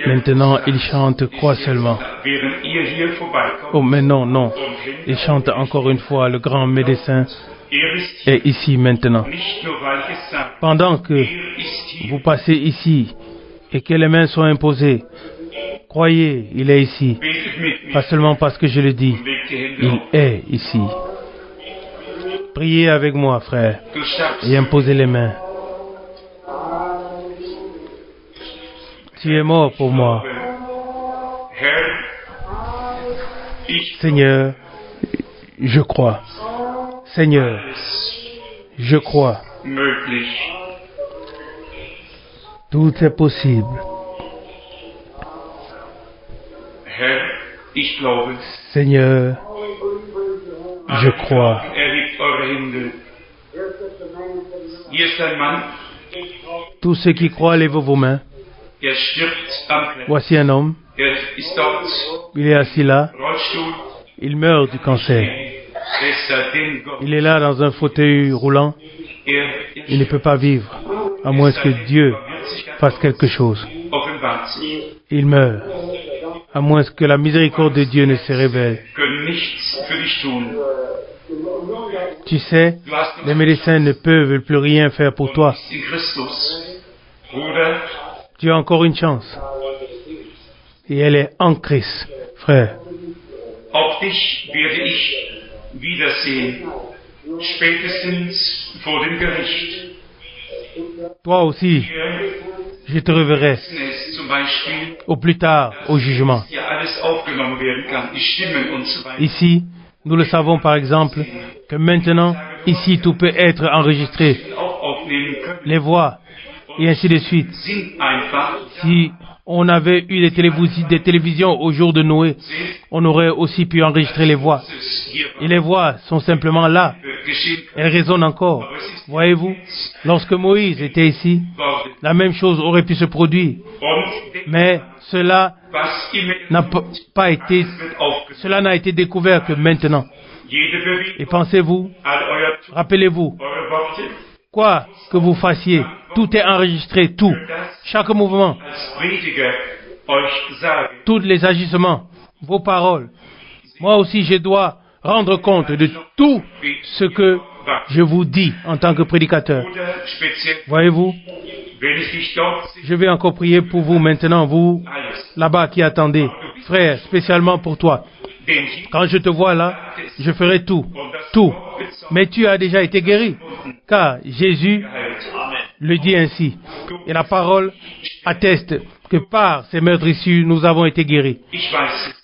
Maintenant, il chante, crois seulement. Oh, mais non. Il chante encore une fois, le grand médecin est ici maintenant. Pendant que vous passez ici et que les mains sont imposées, croyez, il est ici. Pas seulement parce que je le dis, il est ici. Priez avec moi, frère, et imposez les mains. Tu es mort pour moi. Seigneur, je crois. Seigneur, je crois. Tout est possible. Seigneur, je crois. Tous ceux qui croient, lèvez vos mains. Voici un homme. Il est assis là. Il meurt du cancer. Il est là dans un fauteuil roulant. Il ne peut pas vivre, à moins que Dieu fasse quelque chose. Il meurt, à moins que la miséricorde de Dieu ne se révèle. Tu sais, les médecins ne peuvent plus rien faire pour toi. Tu as encore une chance. Et elle est en Christ, frère. Toi aussi, je te reverrai au plus tard au jugement. Ici, nous le savons par exemple que maintenant, ici tout peut être enregistré. Les voix et ainsi de suite. Si on avait eu des télévisions au jour de Noé, on aurait aussi pu enregistrer les voix. Et les voix sont simplement là. Elles résonnent encore. Voyez-vous, lorsque Moïse était ici, la même chose aurait pu se produire. Mais cela n'a été découvert que maintenant. Et pensez-vous, rappelez-vous, quoi que vous fassiez, tout est enregistré, tout. Chaque mouvement, tous les agissements, vos paroles. Moi aussi, je dois rendre compte de tout ce que je vous dis en tant que prédicateur. Voyez-vous, je vais encore prier pour vous maintenant, vous là-bas qui attendez. Frère, spécialement pour toi. Quand je te vois là, je ferai tout. Mais tu as déjà été guéri. Car Jésus le dit ainsi. Et la parole atteste que par ces meurtrissures, nous avons été guéris.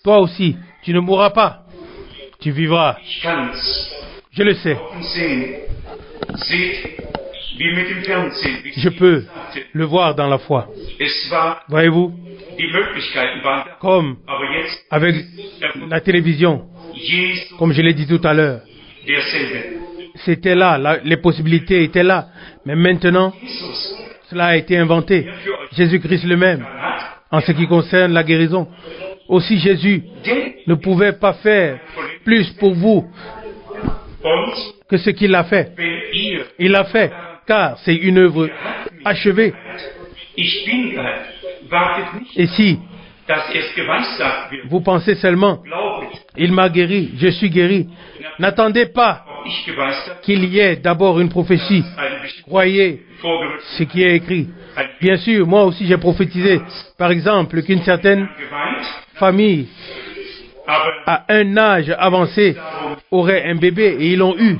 Toi aussi, tu ne mourras pas. Tu vivras. Je le sais. Je peux le voir dans la foi. Voyez-vous, comme avec la télévision, comme je l'ai dit tout à l'heure, c'était là, les possibilités étaient là. Mais maintenant, cela a été inventé. Jésus-Christ le même, en ce qui concerne la guérison. Aussi Jésus ne pouvait pas faire plus pour vous que ce qu'il a fait. Il l'a fait, car c'est une œuvre achevée. Et si vous pensez seulement, il m'a guéri, je suis guéri, n'attendez pas qu'il y ait d'abord une prophétie. Croyez ce qui est écrit. Bien sûr, moi aussi j'ai prophétisé, par exemple, qu'une certaine famille à un âge avancé aurait un bébé et ils l'ont eu.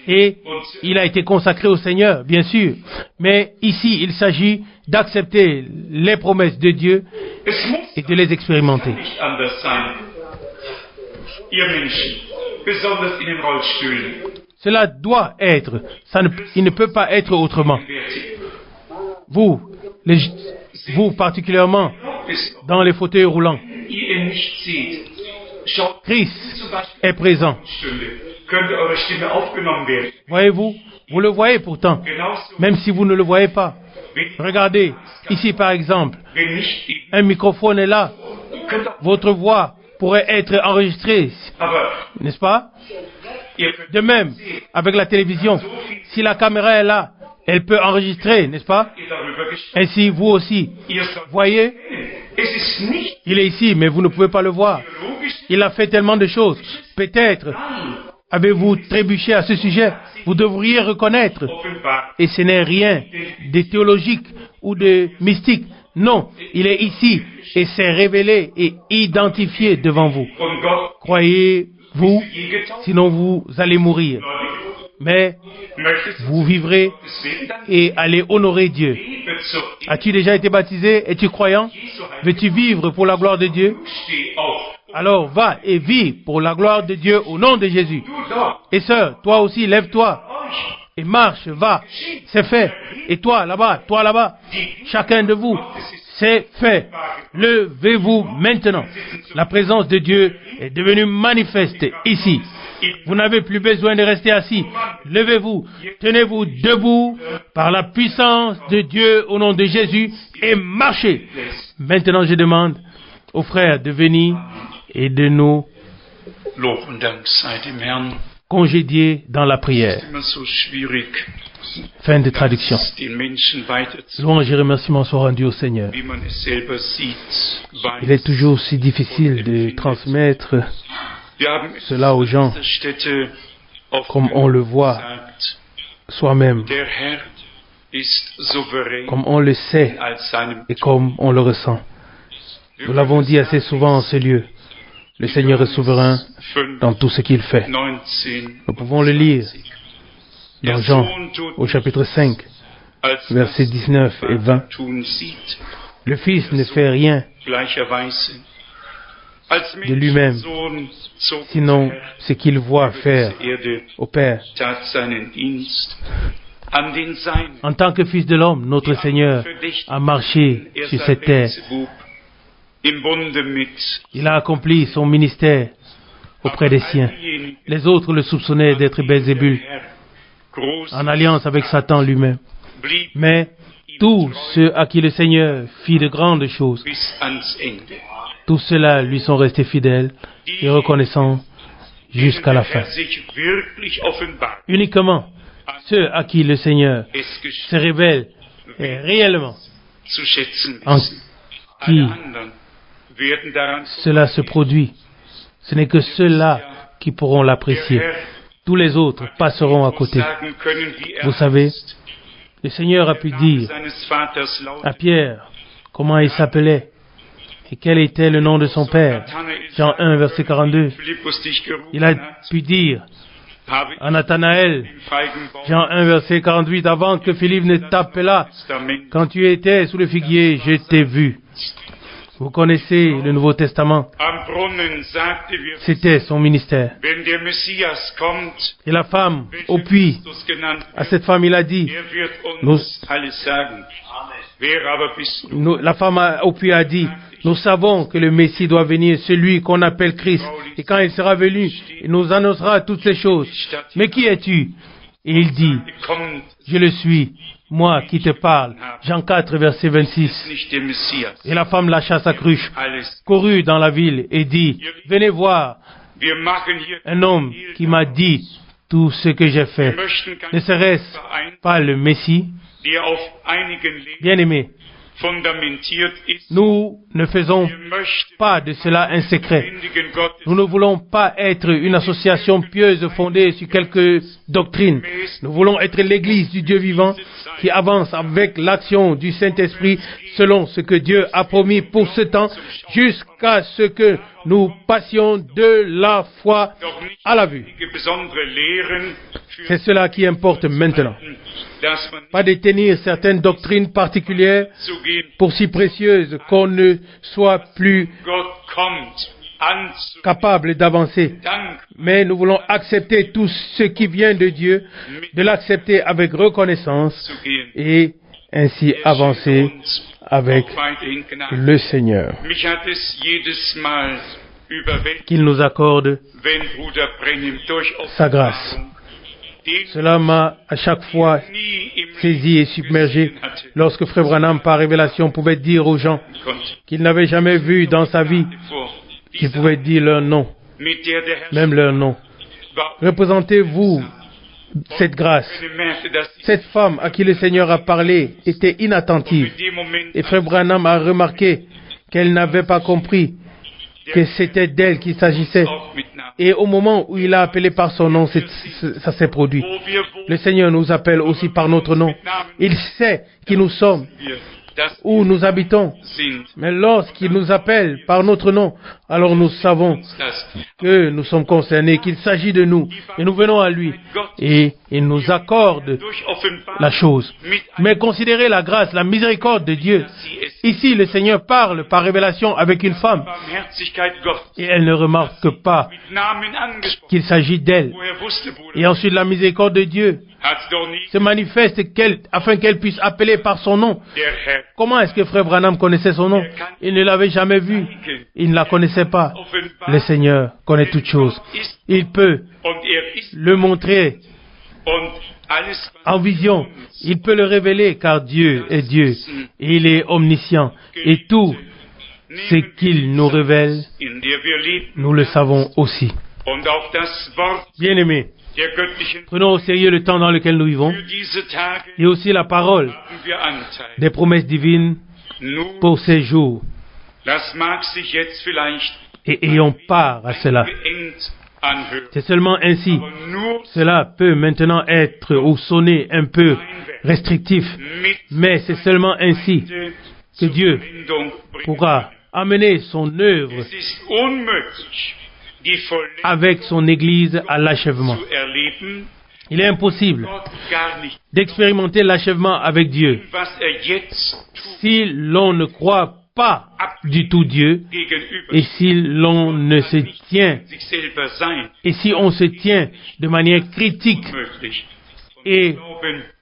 Et il a été consacré au Seigneur, bien sûr. Mais ici, il s'agit d'accepter les promesses de Dieu et de les expérimenter. Cela doit être. Il ne peut pas être autrement. Vous particulièrement, dans les fauteuils roulants, Christ est présent. Voyez-vous, vous le voyez pourtant, même si vous ne le voyez pas. Regardez, ici par exemple, un microphone est là. Votre voix pourrait être enregistrée, n'est-ce pas? De même, avec la télévision, si la caméra est là, elle peut enregistrer, n'est-ce pas? Ainsi, vous aussi, voyez, il est ici, mais vous ne pouvez pas le voir. Il a fait tellement de choses. Peut-être avez-vous trébuché à ce sujet? Vous devriez reconnaître. Et ce n'est rien de théologique ou de mystique. Non, il est ici et s'est révélé et identifié devant vous. Croyez-vous, sinon vous allez mourir. Mais vous vivrez et allez honorer Dieu. As-tu déjà été baptisé? Es-tu croyant? Veux-tu vivre pour la gloire de Dieu? Alors va et vis pour la gloire de Dieu au nom de Jésus. Et sœur, toi aussi, lève-toi et marche, va. C'est fait. Et toi là-bas, chacun de vous, c'est fait. Levez-vous maintenant. La présence de Dieu est devenue manifeste ici. Vous n'avez plus besoin de rester assis. Levez-vous, tenez-vous debout par la puissance de Dieu au nom de Jésus et marchez. Maintenant, je demande aux frères de venir et de nous congédier dans la prière. Fin de traduction. Louange et remerciements soient rendus au Seigneur. Il est toujours si difficile de transmettre cela aux gens comme on le voit soi-même, comme on le sait et comme on le ressent. Nous l'avons dit assez souvent en ce lieu. Le Seigneur est souverain dans tout ce qu'il fait. Nous pouvons le lire dans Jean, au chapitre 5, versets 19 et 20. Le Fils ne fait rien de lui-même, sinon ce qu'il voit faire au Père. En tant que Fils de l'homme, notre Seigneur a marché sur cette terre. Il a accompli son ministère auprès des siens. Les autres le soupçonnaient d'être Belzébul, en alliance avec Satan lui-même. Mais tous ceux à qui le Seigneur fit de grandes choses, tous ceux-là lui sont restés fidèles et reconnaissants jusqu'à la fin. Uniquement ceux à qui le Seigneur se révèle réellement, en qui cela se produit, ce n'est que ceux-là qui pourront l'apprécier. Tous les autres passeront à côté. Vous savez, le Seigneur a pu dire à Pierre comment il s'appelait et quel était le nom de son père. Jean 1, verset 42. Il a pu dire à Nathanaël, Jean 1, verset 48, avant que Philippe ne t'appelât, quand tu étais sous le figuier, je t'ai vu. Vous connaissez le Nouveau Testament. C'était son ministère. Et la femme au puits, à cette femme il a dit, la femme au puits a dit, nous savons que le Messie doit venir, celui qu'on appelle Christ. Et quand il sera venu, il nous annoncera toutes ces choses. Mais qui es-tu? Et il dit, je le suis, moi qui te parle. Jean 4, verset 26. Et la femme lâcha sa cruche, courut dans la ville et dit, venez voir un homme qui m'a dit tout ce que j'ai fait. Ne serait-ce pas le Messie? Bien-aimés, nous ne faisons pas de cela un secret. Nous ne voulons pas être une association pieuse fondée sur quelques doctrines. Nous voulons être l'Église du Dieu vivant qui avance avec l'action du Saint-Esprit selon ce que Dieu a promis pour ce temps, jusqu'à ce que nous passions de la foi à la vue. C'est cela qui importe maintenant. Pas de tenir certaines doctrines particulières pour si précieuses qu'on ne soit plus capable d'avancer. Mais nous voulons accepter tout ce qui vient de Dieu, de l'accepter avec reconnaissance et ainsi avancer avec le Seigneur. Qu'il nous accorde sa grâce. Cela m'a à chaque fois saisi et submergé lorsque Frère Branham, par révélation, pouvait dire aux gens qu'il n'avait jamais vu dans sa vie, qu'il pouvait dire leur nom, même leur nom. Représentez-vous cette grâce. Cette femme à qui le Seigneur a parlé était inattentive. Et Frère Branham a remarqué qu'elle n'avait pas compris que c'était d'elle qu'il s'agissait. Et au moment où il a appelé par son nom, ça s'est produit. Le Seigneur nous appelle aussi par notre nom. Il sait qui nous sommes, où nous habitons. Mais lorsqu'il nous appelle par notre nom, alors nous savons que nous sommes concernés, qu'il s'agit de nous. Et nous venons à lui. Et il nous accorde la chose. Mais considérez la grâce, la miséricorde de Dieu. Ici, le Seigneur parle par révélation avec une femme. Et elle ne remarque pas qu'il s'agit d'elle. Et ensuite, la miséricorde de Dieu se manifeste afin qu'elle puisse appeler par son nom. Comment est-ce que Frère Branham connaissait son nom? Il ne l'avait jamais vu. Il ne la connaissait pas. Le Seigneur connaît toutes choses. Il peut le montrer en vision. Il peut le révéler car Dieu est Dieu. Et il est omniscient. Et tout ce qu'il nous révèle, nous le savons aussi. Bien-aimés, prenons au sérieux le temps dans lequel nous vivons et aussi la parole des promesses divines pour ces jours. Et ayons part à cela. C'est seulement ainsi. Cela peut maintenant être ou sonner un peu restrictif, mais c'est seulement ainsi que Dieu pourra amener son œuvre avec son Église à l'achèvement. Il est impossible d'expérimenter l'achèvement avec Dieu si l'on ne croit pas du tout Dieu et si l'on ne se tient et si on se tient de manière critique et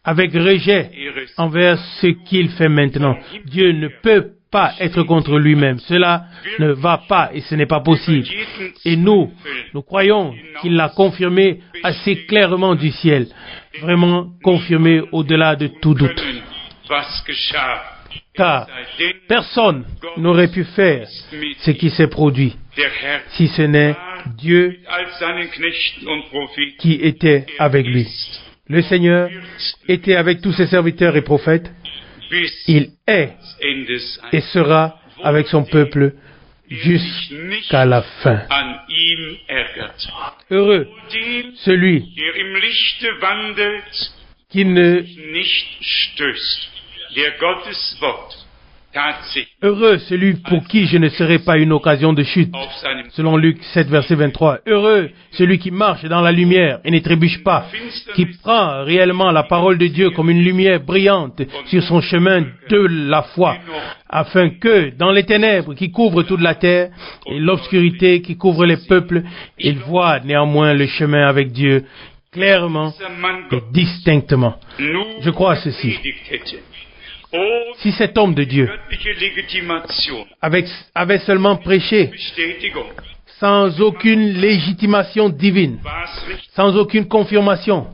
avec rejet envers ce qu'il fait maintenant. Dieu ne peut pas être contre lui-même. Cela ne va pas et ce n'est pas possible. Et nous croyons qu'il l'a confirmé assez clairement du ciel. Vraiment confirmé au-delà de tout doute. Car personne n'aurait pu faire ce qui s'est produit si ce n'est Dieu qui était avec lui. Le Seigneur était avec tous ses serviteurs et prophètes. Il est et sera avec son peuple jusqu'à la fin. Heureux celui qui ne Heureux celui pour qui je ne serai pas une occasion de chute. Selon Luc 7, verset 23. Heureux celui qui marche dans la lumière et ne trébuche pas, qui prend réellement la parole de Dieu comme une lumière brillante sur son chemin de la foi, afin que, dans les ténèbres qui couvrent toute la terre et l'obscurité qui couvre les peuples, il voit néanmoins le chemin avec Dieu clairement et distinctement. Je crois à ceci. Si cet homme de Dieu avait seulement prêché sans aucune légitimation divine, sans aucune confirmation,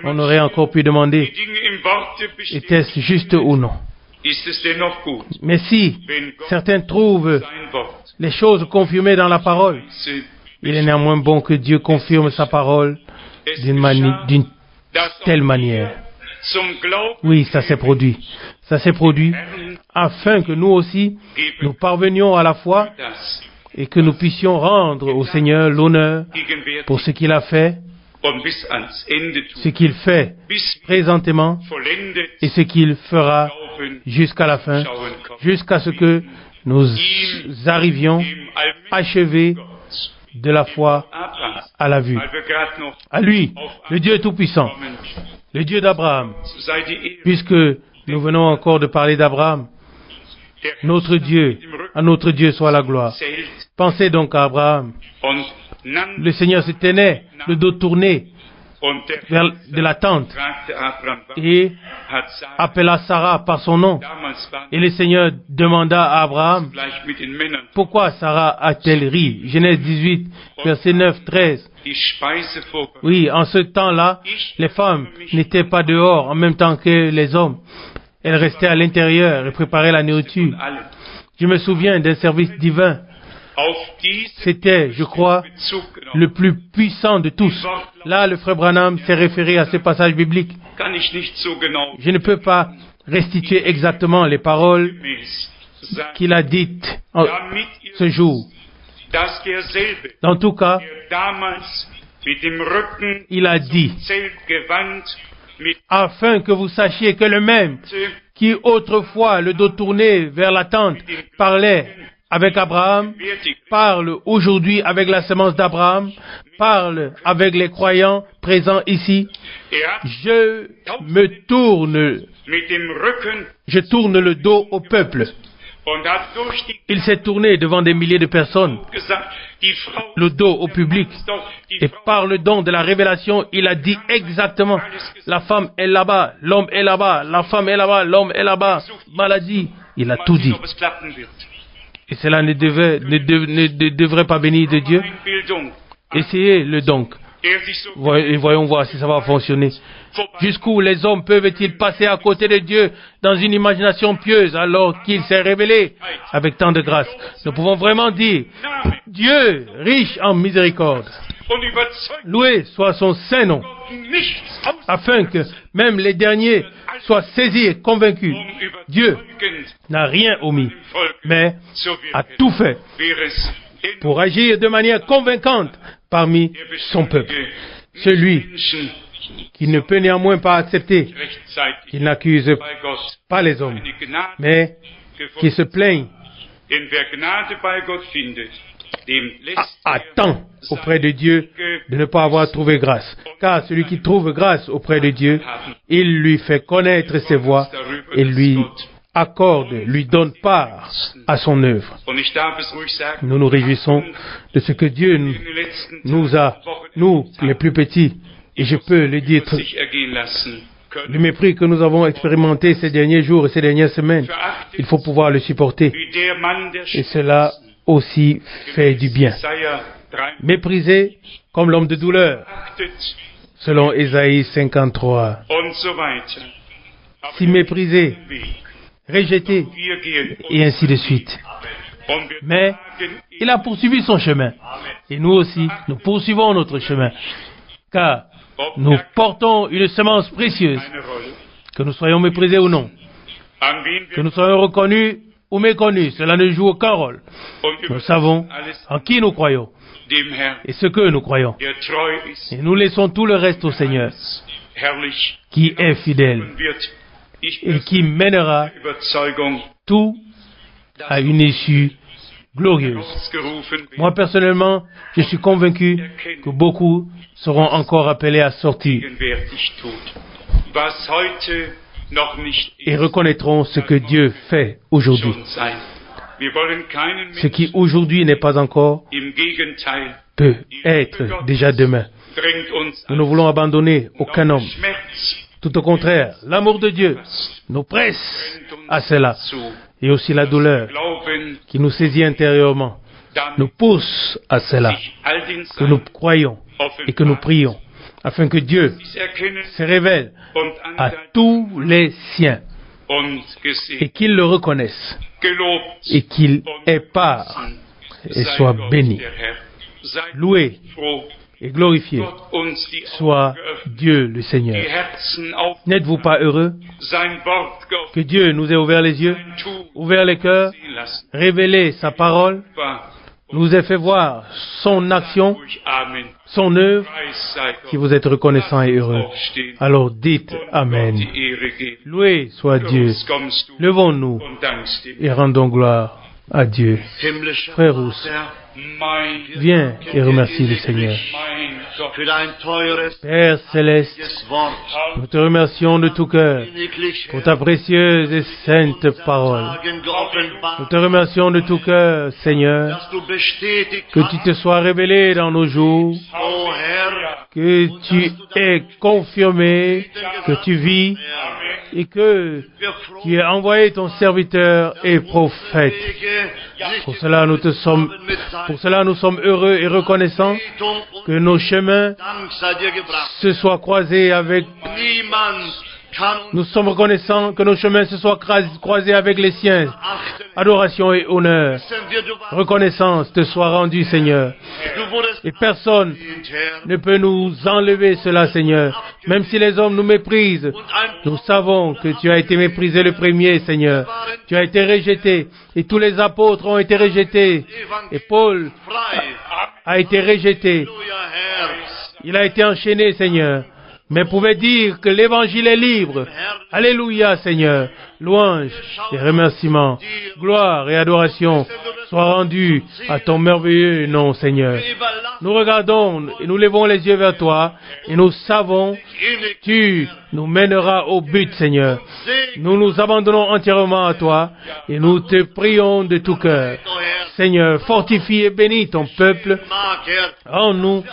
on aurait encore pu demander, était-ce juste ou non? Mais si certains trouvent les choses confirmées dans la parole, il est néanmoins bon que Dieu confirme sa parole d'une telle manière. Oui, ça s'est produit. Ça s'est produit afin que nous aussi, nous parvenions à la foi et que nous puissions rendre au Seigneur l'honneur pour ce qu'il a fait, ce qu'il fait présentement et ce qu'il fera jusqu'à la fin, jusqu'à ce que nous arrivions achevés de la foi à la vue. À lui, le Dieu Tout-Puissant, le Dieu d'Abraham, puisque nous venons encore de parler d'Abraham, notre Dieu, à notre Dieu soit la gloire. Pensez donc à Abraham. Le Seigneur se tenait, le dos tourné vers de la tente et appela Sarah par son nom. Et le Seigneur demanda à Abraham, pourquoi Sarah a-t-elle ri? Genèse 18, verset 9, 13. Oui, en ce temps-là, les femmes n'étaient pas dehors en même temps que les hommes. Elles restaient à l'intérieur et préparaient la nourriture. Je me souviens d'un service divin. C'était, je crois, le plus puissant de tous. Là, le frère Branham s'est référé à ce passage biblique. Je ne peux pas restituer exactement les paroles qu'il a dites ce jour. En tout cas, il a dit, afin que vous sachiez que le même qui autrefois, le dos tourné vers la tente, parlait avec Abraham, parle aujourd'hui avec la semence d'Abraham, parle avec les croyants présents ici. Je tourne le dos au peuple. Il s'est tourné devant des milliers de personnes, le dos au public, et par le don de la révélation, il a dit exactement, la femme est là-bas, l'homme est là-bas, la femme est là-bas, l'homme est là-bas, maladie, il a tout dit. Et cela ne devrait pas venir de Dieu. Essayez-le donc. Et voyons voir si ça va fonctionner. Jusqu'où les hommes peuvent-ils passer à côté de Dieu dans une imagination pieuse alors qu'il s'est révélé avec tant de grâce? Nous pouvons vraiment dire, Dieu, riche en miséricorde, loué soit son saint nom, afin que même les derniers soient saisis et convaincus. Dieu n'a rien omis, mais a tout fait pour agir de manière convaincante parmi son peuple. Celui qui ne peut néanmoins pas accepter, qui n'accuse pas les hommes, mais qui se plaigne, attend auprès de Dieu de ne pas avoir trouvé grâce. Car celui qui trouve grâce auprès de Dieu, il lui fait connaître ses voies et lui donne part à son œuvre. Nous nous réjouissons de ce que Dieu nous a, nous les plus petits, et je peux le dire, le mépris que nous avons expérimenté ces derniers jours et ces dernières semaines, il faut pouvoir le supporter. Et cela aussi fait du bien. Méprisé comme l'homme de douleur, selon Ésaïe 53. Si méprisé, rejeté, et ainsi de suite. Mais il a poursuivi son chemin. Et nous aussi, nous poursuivons notre chemin. Car nous portons une semence précieuse. Que nous soyons méprisés ou non. Que nous soyons reconnus ou méconnus, cela ne joue aucun rôle. Nous savons en qui nous croyons et ce que nous croyons. Et nous laissons tout le reste au Seigneur, qui est fidèle et qui mènera tout a une issue glorieuse. Moi, personnellement, je suis convaincu que beaucoup seront encore appelés à sortir et reconnaîtront ce que Dieu fait aujourd'hui. Ce qui aujourd'hui n'est pas encore peut être déjà demain. Nous ne voulons abandonner aucun homme. Tout au contraire, l'amour de Dieu nous presse à cela. Et aussi la douleur qui nous saisit intérieurement nous pousse à cela, que nous croyons et que nous prions, afin que Dieu se révèle à tous les siens et qu'ils le reconnaissent et qu'il ait part et soit béni. Loué et glorifié soit Dieu le Seigneur. N'êtes-vous pas heureux que Dieu nous ait ouvert les yeux, ouvert les cœurs, révélé sa parole, nous ait fait voir son action, son œuvre, si vous êtes reconnaissant et heureux? Alors dites Amen. Loué soit Dieu. Levons-nous et rendons gloire à Dieu. Frère Rousse, viens et remercie le Seigneur. Père Céleste, nous te remercions de tout cœur pour ta précieuse et sainte parole. Nous te remercions de tout cœur, Seigneur, que tu te sois révélé dans nos jours, que tu aies confirmé que tu vis et que tu as envoyé ton serviteur et prophète. Pour cela, nous sommes heureux et reconnaissants que nos chemins se soient croisés avec... Nous sommes reconnaissants que nos chemins se soient croisés avec les siens. Adoration et honneur, reconnaissance te soit rendue, Seigneur. Et personne ne peut nous enlever cela, Seigneur. Même si les hommes nous méprisent, nous savons que tu as été méprisé le premier, Seigneur. Tu as été rejeté et tous les apôtres ont été rejetés. Et Paul a été rejeté. Il a été enchaîné, Seigneur. Mais pouvait dire que l'évangile est libre. Alléluia, Seigneur. Louange et remerciements, gloire et adoration soient rendus à ton merveilleux nom, Seigneur. Nous regardons et nous levons les yeux vers toi et nous savons tu nous mèneras au but, Seigneur. Nous nous abandonnons entièrement à toi et nous te prions de tout cœur. Seigneur, fortifie et bénis ton peuple. Rends-nous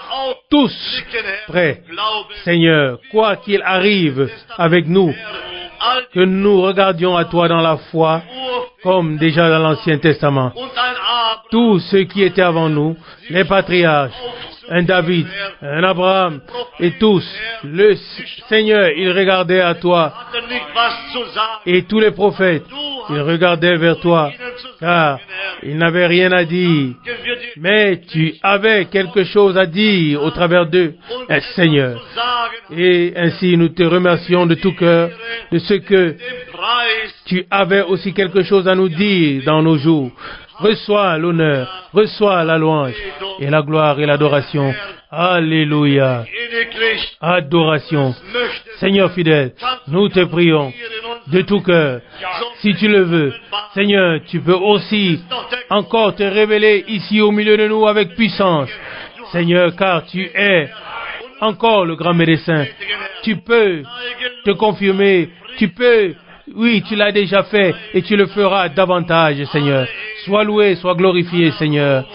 tous prêts, Seigneur, quoi qu'il arrive avec nous, que nous regardions à toi dans la foi, comme déjà dans l'Ancien Testament. Tous ceux qui étaient avant nous, les patriarches, un David, un Abraham, et tous, le Seigneur, il regardait à toi. Et tous les prophètes, ils regardaient vers toi, car ils n'avaient rien à dire. Mais tu avais quelque chose à dire au travers d'eux, Seigneur. Et ainsi nous te remercions de tout cœur de ce que tu avais aussi quelque chose à nous dire dans nos jours. Reçois l'honneur, reçois la louange et la gloire et l'adoration. Alléluia. Adoration. Seigneur fidèle, nous te prions de tout cœur. Si tu le veux, Seigneur, tu peux aussi encore te révéler ici au milieu de nous avec puissance. Seigneur, car tu es encore le grand médecin. Tu peux te confirmer, oui, tu l'as déjà fait et tu le feras davantage, Seigneur. Sois loué, sois glorifié, Seigneur.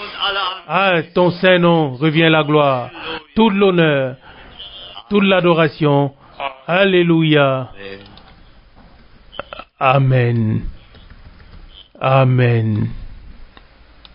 À ton saint nom revient la gloire, tout l'honneur, toute l'adoration. Alléluia. Amen. Amen.